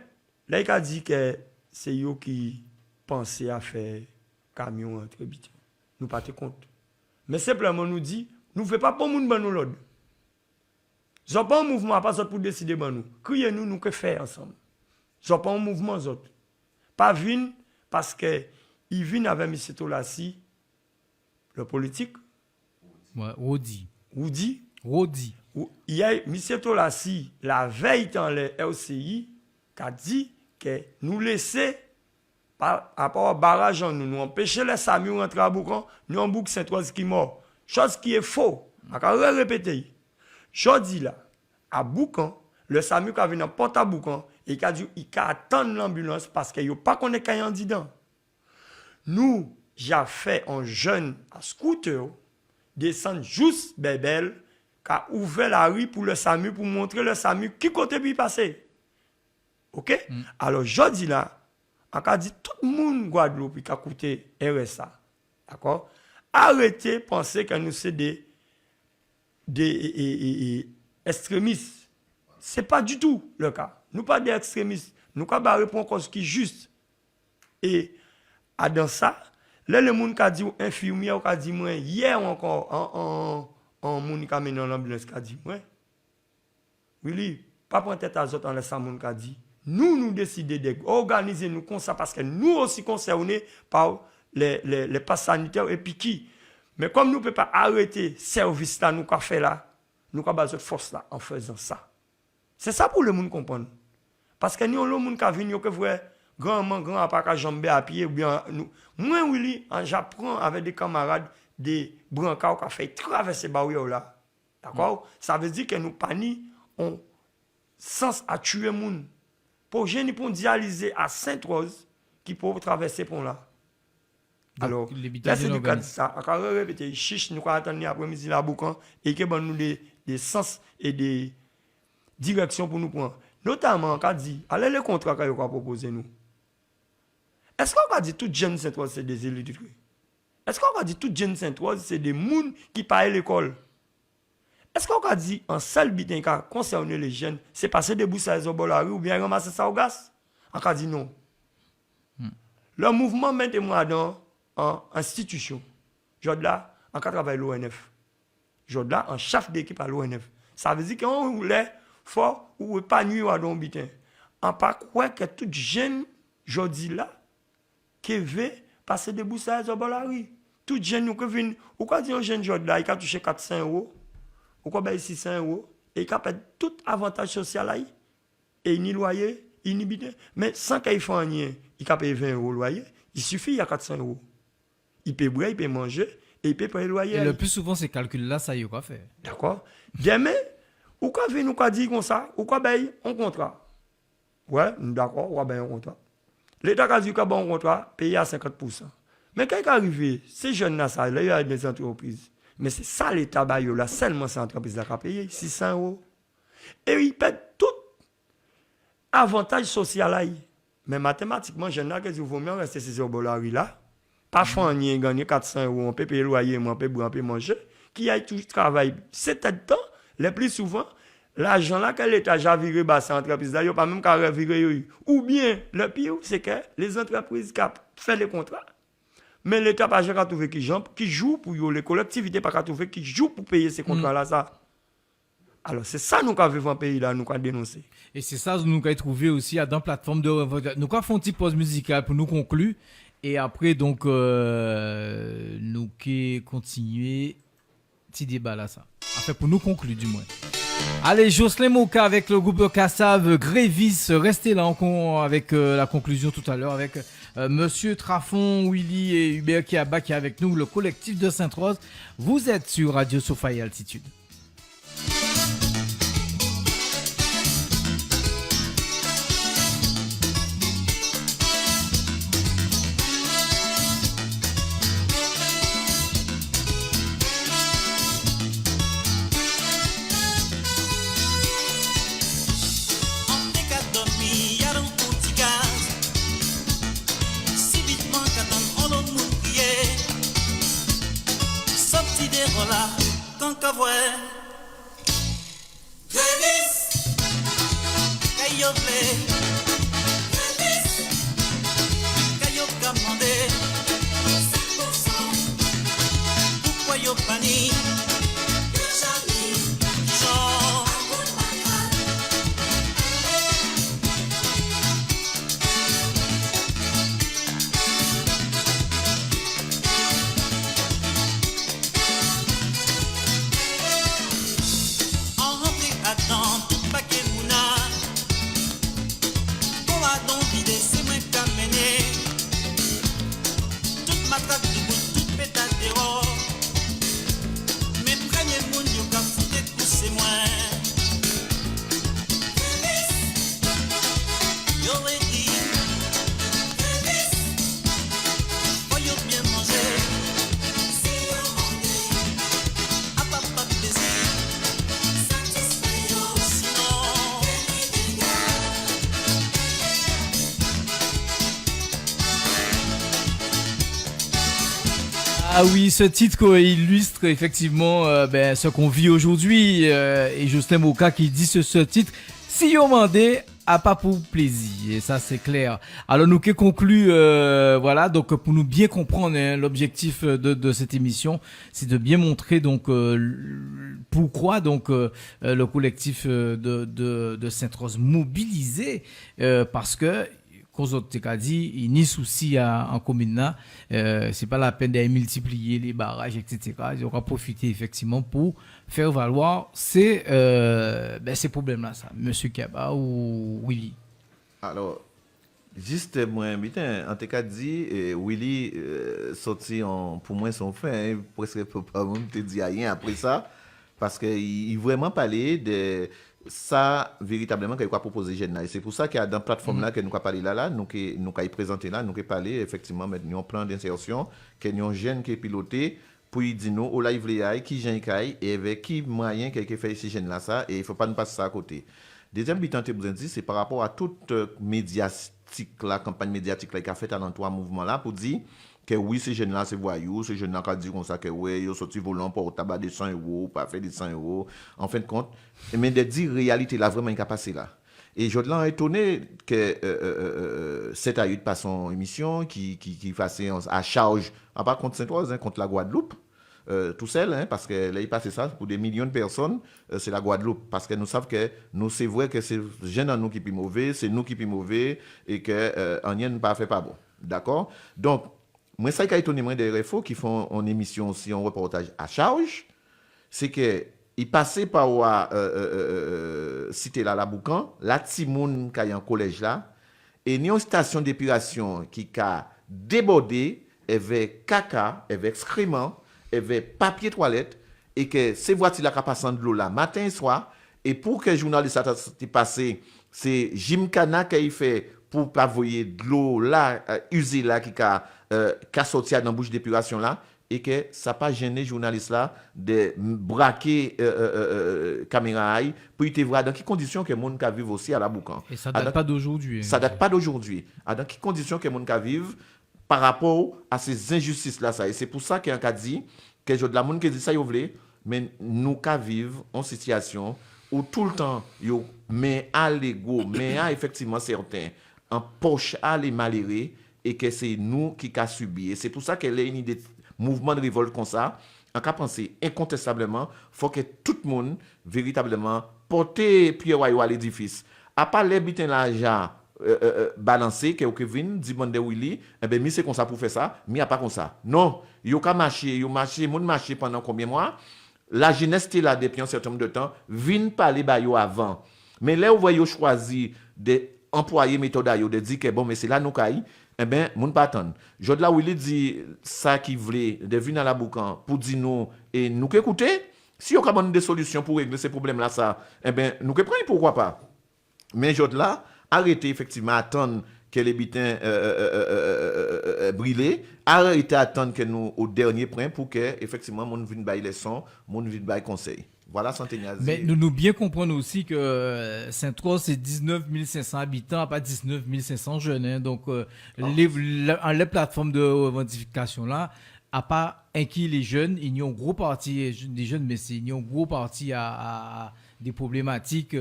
là, il a dit que c'est eux qui pensaient à faire camion entre habitants. Nous pas de compte. Mais simplement nous dit, nous ne faisons pas pour nous ban l'ordre. Nous n'avons pas un mouvement pas pour décider ban nous. Criez nous, nous que faire ensemble. Nous n'avons pas un mouvement autres. Pas venir parce que ils viennent avec M. Tolassi, le politique. Ouais, Rodi. Il y a M. Tolassi, la veille dans les LCI, qui a dit que nous laisser, par rapport au barrage, nous empêcher les Sami de rentrer à Boucan, nous en bouc Sainte-Rose qui est mort. Chose qui est faux. Je vais répéter. Je dis là, à Boucan, le Sami qui a venu en porte à Boucan, et qui a dit qu'il attend l'ambulance parce qu'il n'y a pas qu'on est dedans. nous, j'ai fait un jeune à scooter, descendre juste Bébel, qui a ouvert la rue pour le SAMU, pour montrer le SAMU qui côté puis passer. OK? Alors, je dis là, on a dit tout le monde Guadeloupe qui a coûté RSA. D'accord? Arrêtez de penser que nous sommes des extrémistes. Ce n'est pas du tout le cas. Nous ne sommes pas des extrémistes. Nous avons répondre à ce qui est juste. Et dans ça, là, le monde qui a dit infirmier, qui a dit moi, hier encore, en monde qui a mené l'ambulance, qui a dit moi, oui, pas prendre tête à autres en laissant monde qui a dit. Nous décidons d'organiser nous comme ça parce que nous aussi concernés par les passes sanitaires et puis qui. Mais comme nous ne pouvons pas arrêter le service là, nous avons fait là, nous avons besoin de force là en faisant ça. C'est ça pour le monde comprendre. Parce que nous avons le monde qui a venu, que vrai, grand à part jambe à pied, ou bien nous. Moi, Willy, j'apprends avec des camarades des brancards qui ont fait traverser barrière là. D'accord? Ça veut dire que nous paniques, on sens à tuer les gens. Pour génie pour dialyser à Sainte-Rose qui peut traverser pour là. Alors, là c'est du cas de ça. On va répéter, chiche, nous allons attendre après-midi la boucan et que nous des sens et des directions pour nous prendre. Notamment, on a dit, allez le contrat qu'on va proposer nous. Est-ce qu'on va dire tout jeune Sainte-Rose c'est des illettrés? Est-ce qu'on va dire tout jeune Sainte-Rose c'est des gens qui partent à l'école? Est-ce qu'on a dit en seul bitin qui concerne les jeunes, c'est passer des boussages au bord de la rue ou bien ramasser ça au gaz? On a dit non. Le mouvement mettez-moi dans une institution. Je là, on travaille l'ONF. Je là, en chef d'équipe à l'ONF. Ça veut dire qu'on voulait fort ou pas nuit à don bitin. On pas quoi que tout jeune, je dis là, qui veut passer des boussages au bord de la rue. Tout jeune qui vient, ou quoi dire un jeune Jod là, il a touché 400 €. Ou quoi ben 600 €, et il a tout avantage social là, et ni loyer, ni bitin. Mais sans qu'il fasse rien, il a payé 20 € loyer, il suffit, il y a 400 €. Il peut boire, il peut manger, et il peut payer le loyer. Et le plus souvent, ces calculs-là, ça y est, quoi faire. D'accord. Demain, ou quoi vient nous dire comme ça, ou quoi ben un contrat. Ouais, d'accord, ou quoi ben un contrat. L'État a dit qu'il y a un contrat, payé à 50%. Mais quand il est arrivé, ces jeunes-là, ça, là, il y a des entreprises. Mais c'est ça l'État baillot là, seulement ces entreprises là qui a payé 600 €. Et il paie tout avantage social là. Mais mathématiquement, je n'ai pas dit qu'il vaut mieux rester ces € là. Pas faire rien, gagner 400 €, on peut payer le loyer, on peut boire, on peut manger. Qui a tout travail. C'est le temps, le plus souvent, l'argent là que l'État a viré bas ces entreprises là, il n'y a pas même qu'à revirer. Ou bien, le pire, c'est que les entreprises qui ont fait les contrats, mais l'État n'a pas trouvé qui joue pour eux, les collectivités n'ont pas trouvé qui joue pour payer ces contrats-là. Ça. Alors, c'est ça nous avons vu dans le pays, là, nous avons dénoncé. Et c'est ça nous avons trouvé aussi dans la plateforme de revendication. Nous avons fait une petite pause musicale pour nous conclure. Et après, donc, nous allons continuer petit débat là, ça. Enfin, pour nous conclure, du moins. Allez, Jocelyn Moka avec le groupe Kassav, Grévis, restez là avec la conclusion tout à l'heure avec Monsieur Trafon, Willy et Hubert Kiaba qui est avec nous, le collectif de Sainte-Rose. Vous êtes sur Radio Sofa et Altitude. Ah oui, ce titre illustre effectivement ce qu'on vit aujourd'hui. Et Jocelyn Moka qui dit ce titre, si on mandé, à pas pour plaisir. Et ça, c'est clair. Alors, nous qui conclut, voilà, donc pour nous bien comprendre l'objectif de cette émission, c'est de bien montrer donc pourquoi donc le collectif de Sainte-Rose mobilisé, parce que cause autres dit, il n'y a souci en commune là, c'est pas la peine de multiplier les barrages, etc. Ils auront profité effectivement pour faire valoir ces problèmes-là, ça. Monsieur Kaba ou Willy. Alors, juste moi, en tout cas dit, Willy sorti pour moi son fin, presque pas même te dire rien après ça, parce qu'il vraiment parlé de ça véritablement qu'il a proposé jeune là. Et c'est pour ça qu'il y a dans la plateforme là que nous avons parlé là, nous avons présenté là, nous avons parlé effectivement maintenant un plan d'insertion, que nous avons jeune qui est piloté pour dire nous au live les qui jeune et avec qui moyen qu'il fait ces jeunes là ça et il faut pas nous passer ça à côté. Deuxième bitan que vous dit c'est par rapport à toute médiatique la campagne médiatique là qui a fait dans trois mouvements là pour dire que oui, ces jeunes-là, c'est voyous, ces jeunes-là qui disent comme ça que oui, ils sont sortis volant pour au tabac de 100 €, pas fait de 100 €, en fin de compte. Mais de dire réalité, là, vraiment, il a passé là. Et je suis étonné que cette aïe passe son émission qui fasse à charge, pas contre Sainte-Rose, contre la Guadeloupe, tout seul, parce que là, il passe ça pour des millions de personnes, c'est la Guadeloupe. Parce que nous savons que nous, c'est vrai que c'est les jeunes en nous qui sont mauvais, c'est nous qui sommes mauvais, et que rien ne pas fait pas bon. D'accord? Donc, moi, ça qui a étonné moi des RFO qui font une émission aussi, un reportage à charge, c'est que ils passaient par cité là la Boucan, la Timoun qui est en collège là, et une station d'épuration qui a débordé avec caca, avec excréments, avec papier toilette, et que ces voitures là qui passent de l'eau là matin et soir, et pour que les journalistes aient passé, c'est Jim Kana qui a fait pour pas voyer de l'eau là usée là qui a sorti dans la bouche d'épuration là et que ça pas gêné les journalistes là de braquer caméra pour te voir dans quelles conditions que monde ka vivre aussi à la Boucan. Et ça date pas d'aujourd'hui. Ça date pas d'aujourd'hui. Dans quelles conditions que monde ka vivre par rapport à ces injustices là ça et c'est pour ça qu'il y a un cas dit que je de la monde qui dit ça yo vle mais nous ka vivre en situation où tout le temps yo mais à l'ego mais à effectivement certains en poche à les malheureux et que c'est nous qui a subi. Et c'est pour ça qu'elle est une idée mouvement de révolte comme ça. En cas penser incontestablement, faut que tout le monde véritablement porte pied à l'édifice. À part les bitins l'argent balancé que Kevin dit monde Willy, eh ben mi c'est comme ça pour faire ça, mi a pas comme ça. Non, yo ka marcher, monde marcher pendant combien de mois? La jeunesse était là depuis un certain nombre de temps, vinn parler ba yo avant. Mais là vous voyez choisi de employer méthode yo de dire que bon mais c'est là nous caille eh ben moun pas attendre jodi là Willy dit ça qui voulait de venir à la Boucan pour dire nous et nous écouter si on a des solutions pour régler ces problèmes là ça eh ben nous prendre pourquoi pas mais jodi là arrêtez effectivement attendre que les bitins brûlés arrêtez attendre que nous au dernier point pour que effectivement moun vienne bailler leçon moun vienne bailler conseil. Voilà, Santéniazi. Mais nous bien comprendre aussi que Sainte-Rose, c'est 19 500 habitants, pas 19 500 jeunes. Hein. Donc, les plateformes de revendication là, à part inquiéter les jeunes, il y a un gros parti des jeunes, mais il y a un gros parti à des problématiques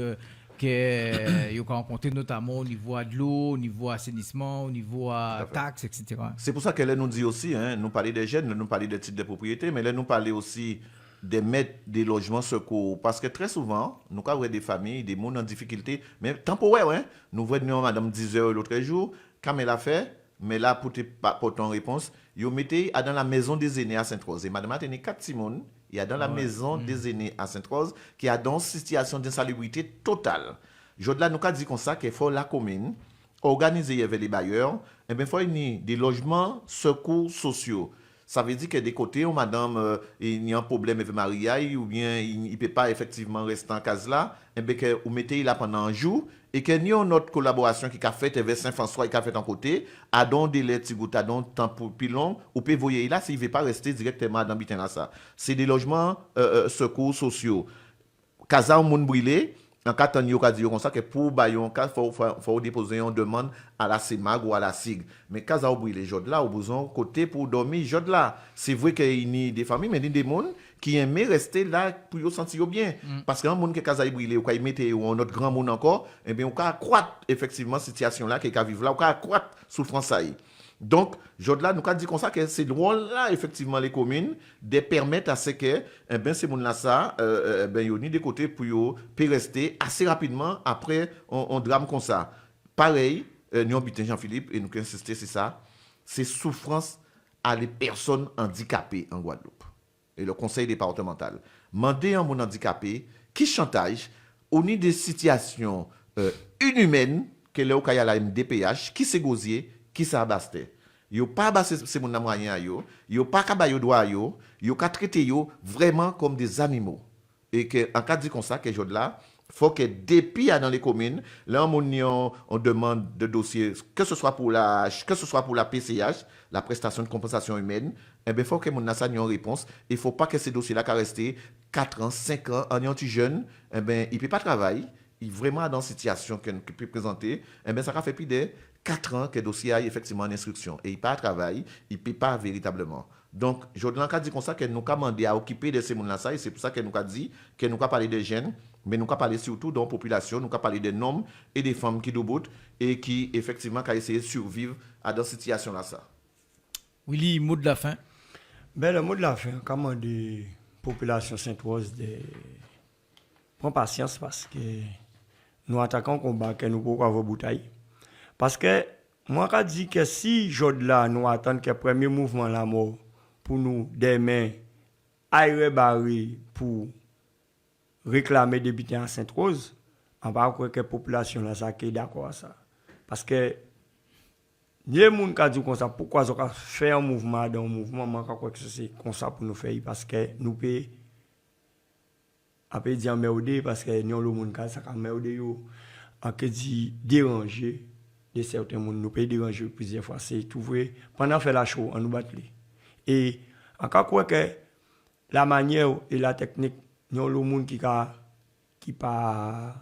qu'ils ont rencontrées, notamment au niveau de l'eau, au niveau assainissement, au niveau taxes, etc. C'est pour ça qu'elle nous dit aussi, hein, nous parler des jeunes, nous parler des titres de propriété, mais elle nous parler aussi de mettre des logements secours. Parce que très souvent, nous avons des familles, des gens en difficulté, mais temporaire, hein. Nous voyons madame 10 heures l'autre jour, quand elle a fait, mais là, pour ton réponse, vous mettez dans la maison des aînés à Sainte-Rose. Et madame a tenu 4 Simone, il y a dans la maison des aînés à Sainte-Rose, qui a dans une situation d'insalubrité totale. Je nous avons dit comme ça qu'il faut la commune organiser avec les bailleurs, et bien il faut des logements secours sociaux. Ça veut dire que des côtés, madame, il y a un problème avec Maria, ou bien il ne peut pas effectivement rester en case là, et bien que vous mettez là pendant un jour, et qu'il y a une autre collaboration qui a fait avec Saint-François et qui a fait en côté, à don délai de à don temps pour plus long, ou peut voyer là s'il ne veut pas rester directement dans bitin là ça. C'est des logements secours sociaux. Casa au monde brûlé, en cas de cas dire comme ça que pour bailler cas faut déposer une demande à la CEMAG ou à la SIG. Mais quand ça oublie les jeunes là, au besoin côté pour dormir jeunes là. C'est vrai qu'il y a des familles mais il y a des monde qui aiment rester là pour se sentir bien parce qu'un monde qui casa brûlé ou quand il mettait ou un autre grand monde encore, eh bien on peut accroître effectivement situation là qui va vivre là, on peut accroître souffrance ça. Donc, là, nous avons dit comme ça que c'est le rôle là, effectivement, les communes, de permettre à ce que, eh bien, ces gens-là, ça, ben, ils ont des côtés pour rester assez rapidement après un drame comme ça. Pareil, nous avons Jean-Philippe, et nous avons insisté sur ça, c'est souffrance à les personnes handicapées en Guadeloupe. Et le conseil départemental. Mandez un monde handicapé qui chantage, on a des situations inhumaines, que là, où il y a la MDPH, qui s'est gosier, qui s'abaste. Yo pas abassé ces moun nan moyen yo pas ka ba yo droit yo ka traiter yo vraiment comme des animaux. Et que en cas dit comme ça que jod là, faut que depuis dans les communes, là on demande de dossiers que ce soit pour la PCH, la prestation de compensation humaine, eh ben faut que moun ça ait une réponse, il faut pas que ces dossiers là ka rester 4 ans, 5 ans en un petit jeune, eh ben il peut pas travailler, il vraiment dans situation qu'il peut présenter, eh ben ça a fait plus de 4 ans que le dossier a effectivement en instruction. Et il pas travail, il ne paie pas véritablement. Donc, je a dit comme ça que nous avons demandé à occuper de ces gens-là, et c'est pour ça que nous avons dit que nous avons parlé des jeunes, mais nous avons parlé surtout de la population, nous avons parlé des hommes et des femmes qui debout et qui effectivement ont essayé de survivre à cette situation-là. Willy, mot de la fin. Ben, le mot de la fin, comment des populations Sainte-Rose prendre patience parce que nous attaquons le combat que nous pouvons avoir bouteille. Parce que moi, je dis que si là nous attendons que le premier mouvement la mort pour nous demain aille barrer pour réclamer des députés en Sainte-Rose, on va croire que la population là ça est d'accord à ça. Parce que les gens qui disent comme ça, pourquoi on fait un mouvement dans un mouvement, moi je crois que c'est comme ça pour nous faire parce que nous payons après dire merde parce que nous le monde qui ça merde yo en que dit déranger de certains monde nous peut déranger plusieurs fois c'est tout vrai pendant faire la show on nous battre et encore quoi que la manière et la technique nous le monde qui pas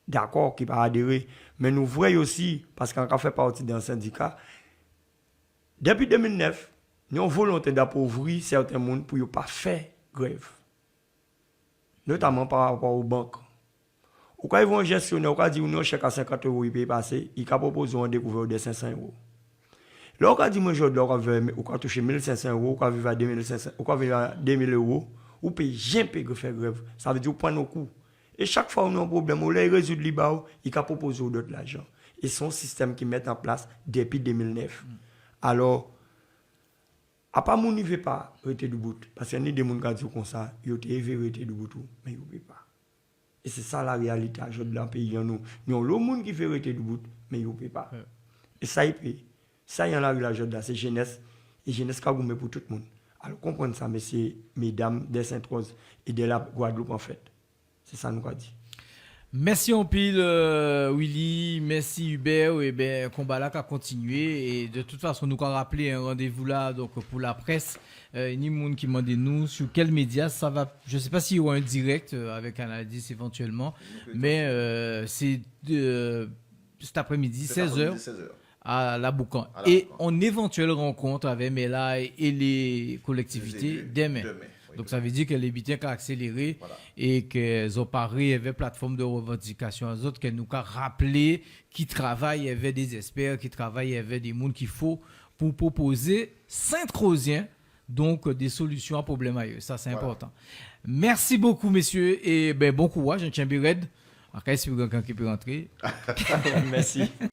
d'accord qui pas adhérer mais nous voyons aussi parce qu'on fait partie d'un syndicat depuis 2009 nous avons volonté d'appauvrir certains monde pour pas faire grève notamment par rapport aux banques. Ou quand ils vont gestionner, ou quand ils disent un chèque à 50 €, il peut passer, il peut proposer un découvert de 500 €. Là, quand ils disent aujourd'hui, ou quand toucher 1500 €, ou quand vivre à 2500, ou quand vivre à 2000 €, ou paye jamais faire grève. Ça veut dire qu'on prend nos coups. Et chaque fois qu'on a un problème, on les résout de l'IBAO, il peut proposer d'autres l'argent. Et c'est un système qui met en place depuis 2009. Alors, à part mon ne veut pas rester debout parce qu'il y a des gens qui disent comme ça ils ont été rester debout mais ils ne peuvent pas et c'est ça la réalité aujourd'hui dans le pays nous avons le monde qui fait rester debout mais ils ne peuvent pas et ça il peut ça il y a la réalité là c'est jeunesse et jeunesse qui a goûté pour tout le monde alors comprendre ça messieurs mesdames des Sainte-Rose et de la Guadeloupe en fait c'est ça nous a dit. Merci en pile Willy, merci Hubert, et ben combat là a continué et de toute façon nous avons rappelé un rendez-vous là donc pour la presse ni monde qui demande nous sur quel média ça va, je sais pas s'il y aura un direct avec Canadis éventuellement mais c'est cet après-midi 16h à la Boucan et en éventuelle rencontre avec Mela et les collectivités demain. Donc ça veut dire que les bitins ont accéléré et qu'elles ont paré avec plateforme de revendication. Les autres qu'elles nous ont rappelé qui travaillent avec des experts, qui travaillent avec des gens qu'il faut pour proposer Sainte-Rosien, donc des solutions à problème à eux. Ça c'est important. Merci beaucoup messieurs et ben bon courage, un champion red. Après si vous quelqu'un qui peut rentrer. Merci.